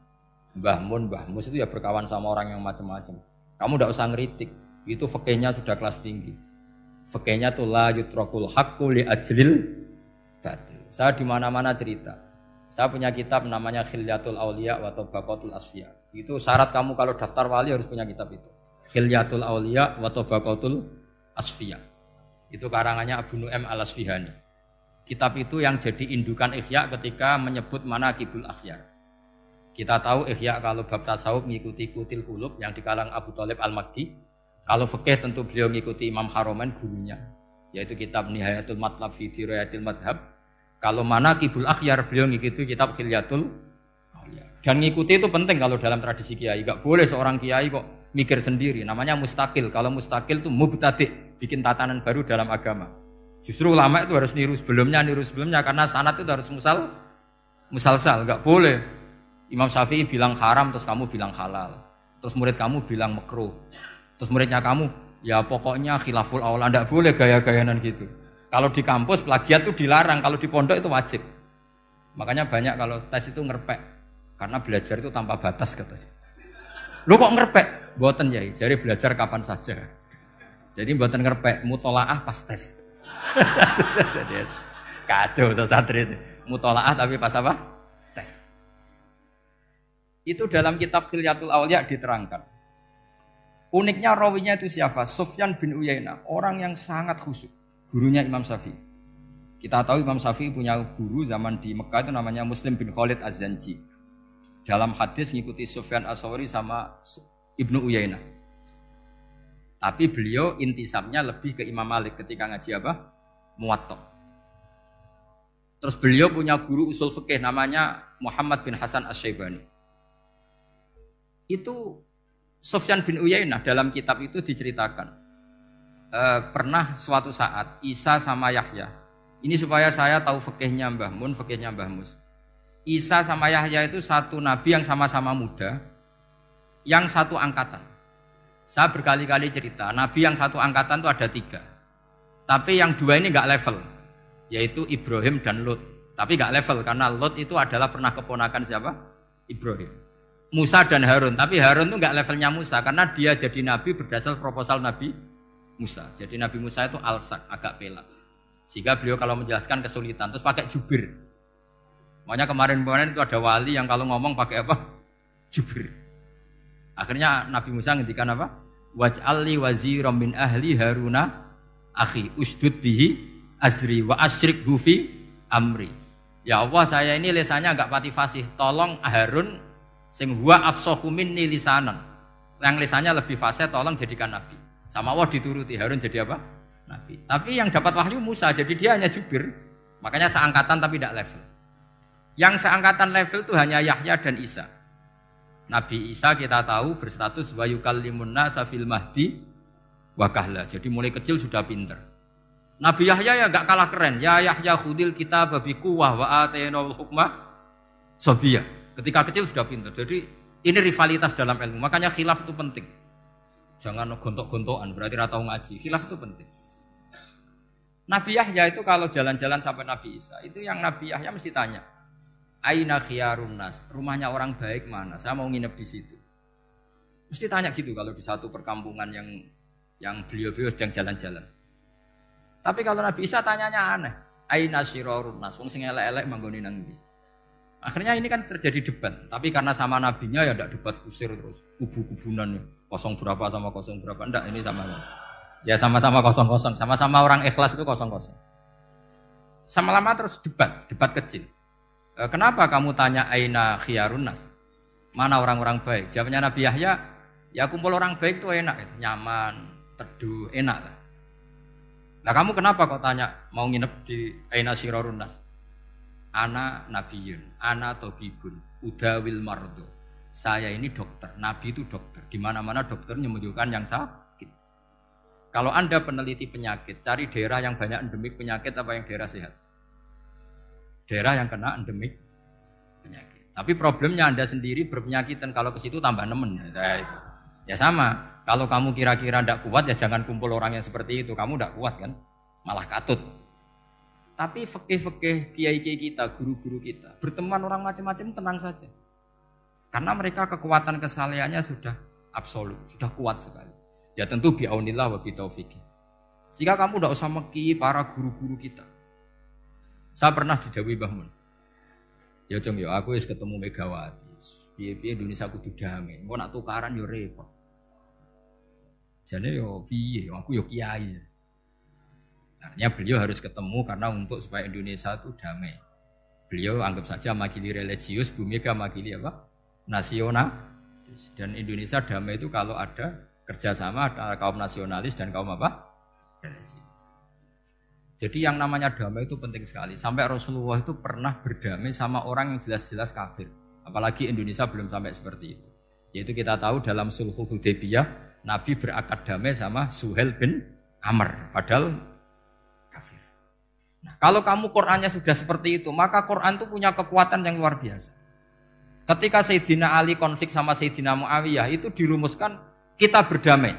Mbah Mun, Mbah Mus itu ya berkawan sama orang yang macam-macam. Kamu tidak usah ngeritik. Itu fikihnya sudah kelas tinggi. Fikihnya tuh la yutrakul haqqu li ajlil batil. Saya di mana-mana cerita. Saya punya kitab namanya Khilyatul Auliya wa Tabaqatul Asfiya. Itu syarat kamu kalau daftar wali harus punya kitab itu. Khilyatul Auliya wa Tabaqatul Asfiya. Itu karangannya Abu Nu'aim Al-Asfihani. Kitab itu yang jadi indukan Ihya ketika menyebut manaqibul akhyar. Kita tahu Ihya kalau bab tasawuf mengikuti Kutil Qulub yang dikalang Abu Thalib Al-Makki. Kalau fikih tentu beliau mengikuti Imam Haromen gurunya, yaitu kitab Nihayatul Matlab fi Dirayatil Madhab. Kalau manaqibul akhyar beliau mengikuti kitab Khilyatul Auliya. Dan ngikuti itu penting kalau dalam tradisi kiai. Enggak boleh seorang kiai kok mikir sendiri. Namanya mustakil. Kalau mustakil itu mubtadi', bikin tatanan baru dalam agama. Justru ulama itu harus niru sebelumnya karena sanad itu harus musalsal. Enggak boleh Imam Syafi'i bilang haram terus kamu bilang halal. Terus murid kamu bilang makruh. Terus muridnya kamu ya pokoknya khilaful aula. Enggak boleh gaya-gayanan gitu. Kalau di kampus plagiat itu dilarang, kalau di pondok itu wajib. Makanya banyak kalau tes itu ngerpek. Karena belajar itu tanpa batas katanya. Lu kok ngerpek? Mboten ya, jadi belajar kapan saja. Jadi mboten ngerpek, mutolaah pas tes. Kacau tuh santri itu. Mutolaah tapi pas apa? Tes. Itu dalam kitab Khilyatul Awliya diterangkan. Uniknya rawinya itu siapa? Sufyan bin Uyainah, orang yang sangat khusyuk. Gurunya Imam Syafi'i. Kita tahu Imam Syafi'i punya guru zaman di Mekah itu namanya Muslim bin Khalid Az-Zanji. Dalam hadis ngikuti Sufyan As-Sawri sama Ibnu Uyainah. Tapi beliau intisabnya lebih ke Imam Malik ketika ngaji apa? Muwatta. Terus beliau punya guru usul fikih namanya Muhammad bin Hasan Asy-Syaibani. Itu Sufyan bin Uyainah dalam kitab itu diceritakan. Pernah suatu saat Isa sama Yahya. Ini supaya saya tahu fikihnya Mbah Mun, fikihnya Mbah Mus. Isa sama Yahya itu satu nabi yang sama-sama muda, yang satu angkatan. Saya berkali-kali cerita, nabi yang satu angkatan itu ada 3. Tapi yang 2 ini enggak level, yaitu Ibrahim dan Lut. Tapi enggak level karena Lut itu adalah pernah keponakan siapa? Ibrahim. Musa dan Harun, tapi Harun itu enggak levelnya Musa karena dia jadi nabi berdasar proposal Nabi Musa. Jadi Nabi Musa itu alsak, agak pelak. Sehingga beliau kalau menjelaskan kesulitan, terus pakai jubir. Makanya kemarin-kemarin itu ada wali yang kalau ngomong pakai apa? Jubir. Akhirnya Nabi Musa ngendikan apa? Waj'alli waziran min ahli Haruna akhi usdud bihi azri wa asyrikhu fi amri. Ya Allah, saya ini lisannya agak pati fasih. Tolong Harun sing huwa afsahu minni lisanan. Yang lisannya lebih fasih tolong jadikan nabi. Sama Allah dituruti, Harun jadi apa? Nabi. Tapi yang dapat wahyu Musa, jadi dia hanya jubir. Makanya seangkatan tapi tidak level. Yang seangkatan level itu hanya Yahya dan Isa. Nabi Isa kita tahu berstatus wa yukallimun nasa fil mahdi wa kahla. Jadi mulai kecil sudah pinter. Nabi Yahya ya enggak kalah keren. Ya Yahya khudil kitab bi quwwah wa atainal hukma sabiyah. Ketika kecil sudah pinter. Jadi ini rivalitas dalam ilmu. Makanya khilaf itu penting. Jangan gontok-gontokan berarti ora tau ngaji. Khilaf itu penting. Nabi Yahya itu kalau jalan-jalan sampai Nabi Isa, itu yang Nabi Yahya mesti tanya, aina khiyarun nas, rumahnya orang baik mana? Saya mau nginep di situ. Mesti tanya gitu kalau di satu perkampungan yang beliau-beliau sedang jalan-jalan. Tapi kalau Nabi Isa tanyanya aneh, aina syirarun nas, wong sing elek-elek manggone nang ndi? Akhirnya ini kan terjadi debat. Tapi karena sama nabinya ya ndak debat kusir terus kubu-kubunan kosong berapa sama kosong berapa. Ndak, ini sama. Ya sama-sama kosong-kosong, sama-sama orang ikhlas itu kosong-kosong. Sama-lama terus debat kecil. Kenapa kamu tanya aina khiyarun nas? Mana orang-orang baik? Jawabnya Nabi Yahya, ya kumpul orang baik itu enak, nyaman, teduh, enak lah. Nah kamu kenapa kok tanya mau nginep di aina syirarun nas? Ana nabiyun, ana tobibun, udawil mardo. Saya ini dokter, nabi itu dokter. Di mana-mana dokter menyembuhkan yang sakit. Kalau Anda peneliti penyakit, cari daerah yang banyak endemik penyakit apa yang daerah sehat? Daerah yang kena endemik penyakit. Tapi problemnya Anda sendiri berpenyakit dan kalau ke situ tambah nemen. Ya sama, kalau kamu kira-kira tidak kuat ya jangan kumpul orang yang seperti itu. Kamu tidak kuat kan, malah katut. Tapi fikih-fikih kiai-kiai kita, guru-guru kita, berteman orang macam-macam tenang saja. Karena mereka kekuatan kesalehannya sudah absolut, sudah kuat sekali. Ya tentu bi'aunillah wa bitaufiqih. Sehingga kamu tidak usah meki para guru-guru kita. Saya pernah didhawuhi Mbah Mun. Ya Jong, ya aku wis ketemu Megawati. Piye-piye Indonesia kudu damai. Engko nak tukaran yo repot. Jane yo piye, aku yo kiai. Artinya beliau harus ketemu karena untuk supaya Indonesia itu damai. Beliau anggap saja makili religius, Bu Mega makili apa? Nasional. Dan Indonesia damai itu kalau ada kerjasama antara kaum nasionalis dan kaum apa? Religi. Jadi yang namanya damai itu penting sekali. Sampai Rasulullah itu pernah berdamai sama orang yang jelas-jelas kafir. Apalagi Indonesia belum sampai seperti itu. Yaitu kita tahu dalam Sulhul Hudaybiyah, Nabi berakad damai sama Suhail bin Amr. Padahal kafir. Nah, kalau kamu Qur'annya sudah seperti itu, maka Qur'an itu punya kekuatan yang luar biasa. Ketika Sayyidina Ali konflik sama Sayyidina Muawiyah, itu dirumuskan kita berdamai.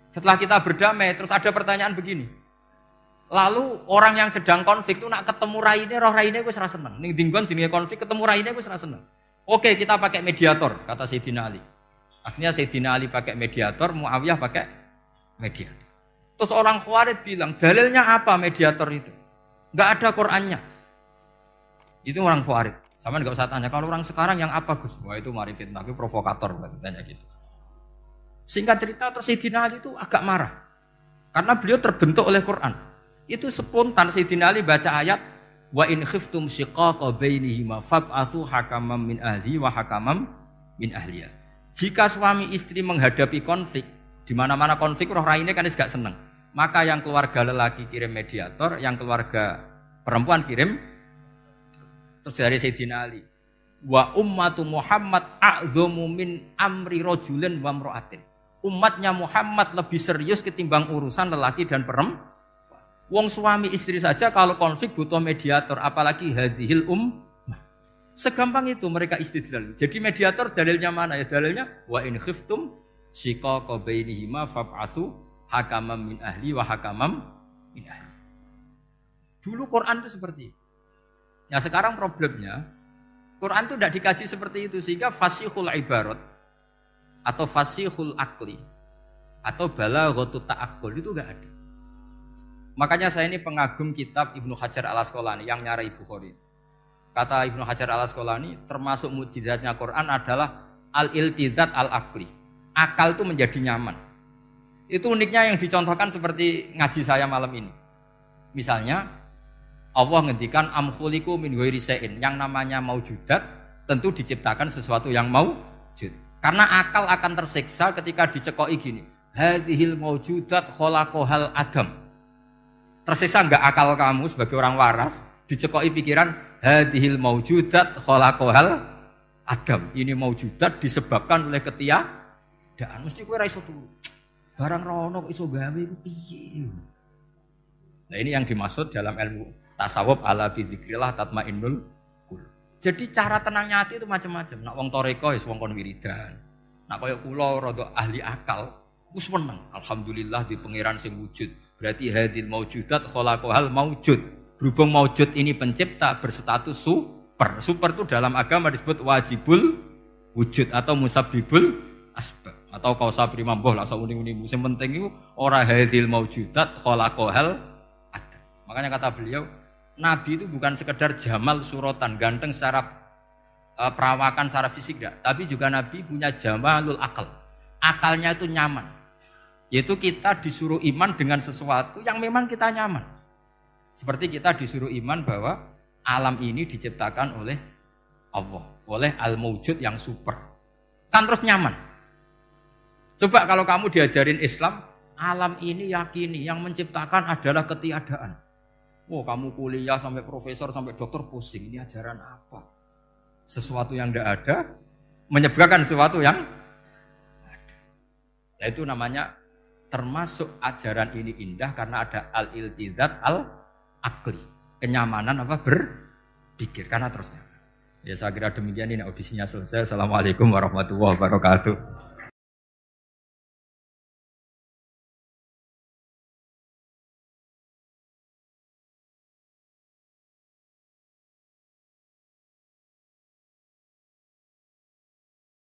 Setelah kita berdamai, terus ada pertanyaan begini. Lalu orang yang sedang konflik itu nak ketemu raine, roh raine wis ra seneng. Ning dinggon jenenge konflik ketemu raine wis ra seneng. Oke, kita pakai mediator, kata Sayyidina Ali. Akhirnya Sayyidina Ali pakai mediator, Muawiyah pakai mediator. Terus orang Khawarij bilang, dalilnya apa mediator itu? Enggak ada Qur'annya. Itu orang Khawarij. Sama nggak usah tanya kalau orang sekarang yang apa Gus? Wah itu mari fitnah, itu provokator berarti tanya gitu. Singkat cerita terus Sayyidina Ali itu agak marah karena beliau terbentuk oleh Quran. Itu spontan Sayyidina Ali baca ayat wa in khiftum shiqaqa bainihima fab'atsu hakaman min ahli wa hakaman min ahliya. Jika suami istri menghadapi konflik, di mana-mana konflik roh raine kan gak seneng. Maka yang keluarga lelaki kirim mediator, yang keluarga perempuan kirim. Terus dari Sayyidina Ali, wa ummatu Muhammad a'dhamu min amri rajulin wa imra'atin. Umatnya Muhammad lebih serius ketimbang urusan lelaki dan perempuan. Wong suami istri saja kalau konflik butuh mediator, apalagi hadhil ummah. Segampang itu mereka istidlal. Jadi mediator dalilnya mana ya? Dalilnya wa in khiftum shiqaqa bainihima fab'atsu hakaman min ahli wa hakaman min ahli. Dulu Quran itu seperti itu. Ya sekarang problemnya Quran itu tidak dikaji seperti itu sehingga fasihul ibarat atau fasihul akli atau balaghatut ta'aqqul itu enggak ada. Makanya saya ini pengagum kitab Ibnu Hajar al-Asqalani yang nyari Bukhari. Kata Ibnu Hajar al-Asqalani, termasuk mukjizatnya Quran adalah al-iltizat al-aqli. Akal itu menjadi nyaman. Itu uniknya yang dicontohkan seperti ngaji saya malam ini. Misalnya, Allah ngendikan am khuliqu min ghairi syai'in. Yang namanya maujudat tentu diciptakan sesuatu yang maujud. Karena akal akan tersiksa ketika dicekoki gini. Hadhil maujudat khalaqahal adam. Tersiksa enggak akal kamu sebagai orang waras dicekoki pikiran hadhil maujudat khalaqahal adam. Ini maujudat disebabkan oleh ketiadaan. Mesti kowe ra iso turu. Barang rono kok iso gawe iku piye? Nah, ini yang dimaksud dalam ilmu tasawuf ala bi dzikrillah tatmainnul qulub. Jadi cara tenangnya hati itu macam-macam. Nak wong toreko wis wong kon wiridan. Nak koyo kula rada ahli akal, wis meneng. Alhamdulillah di pangeran sing wujud. Berarti hadil maujudat khalaqahal maujud. Berhubung maujud ini pencipta berstatus super. Super itu dalam agama disebut wajibul wujud atau musabbibul asbab atau kausa primamboh lah sauni-uni. Sing penting itu ora hadil maujudat khalaqahal adam. Makanya kata beliau, Nabi itu bukan sekedar jamal suratan, ganteng secara perawakan secara fisik enggak, tapi juga Nabi punya jamalul akal. Akalnya itu nyaman. Yaitu kita disuruh iman dengan sesuatu yang memang kita nyaman. Seperti kita disuruh iman bahwa alam ini diciptakan oleh Allah, oleh al-mawjud yang super. Kan terus nyaman. Coba kalau kamu diajarin Islam, alam ini yakini yang menciptakan adalah ketiadaan. Oh, kamu kuliah sampai profesor, sampai dokter pusing. Ini ajaran apa? Sesuatu yang tidak ada menyebabkan sesuatu yang ada. Yaitu namanya termasuk ajaran ini indah karena ada al-iltizat al-akli. Kenyamanan apa? Berpikir karena terusnya. Ya saya kira demikian, ini audisinya selesai. Assalamualaikum warahmatullahi wabarakatuh.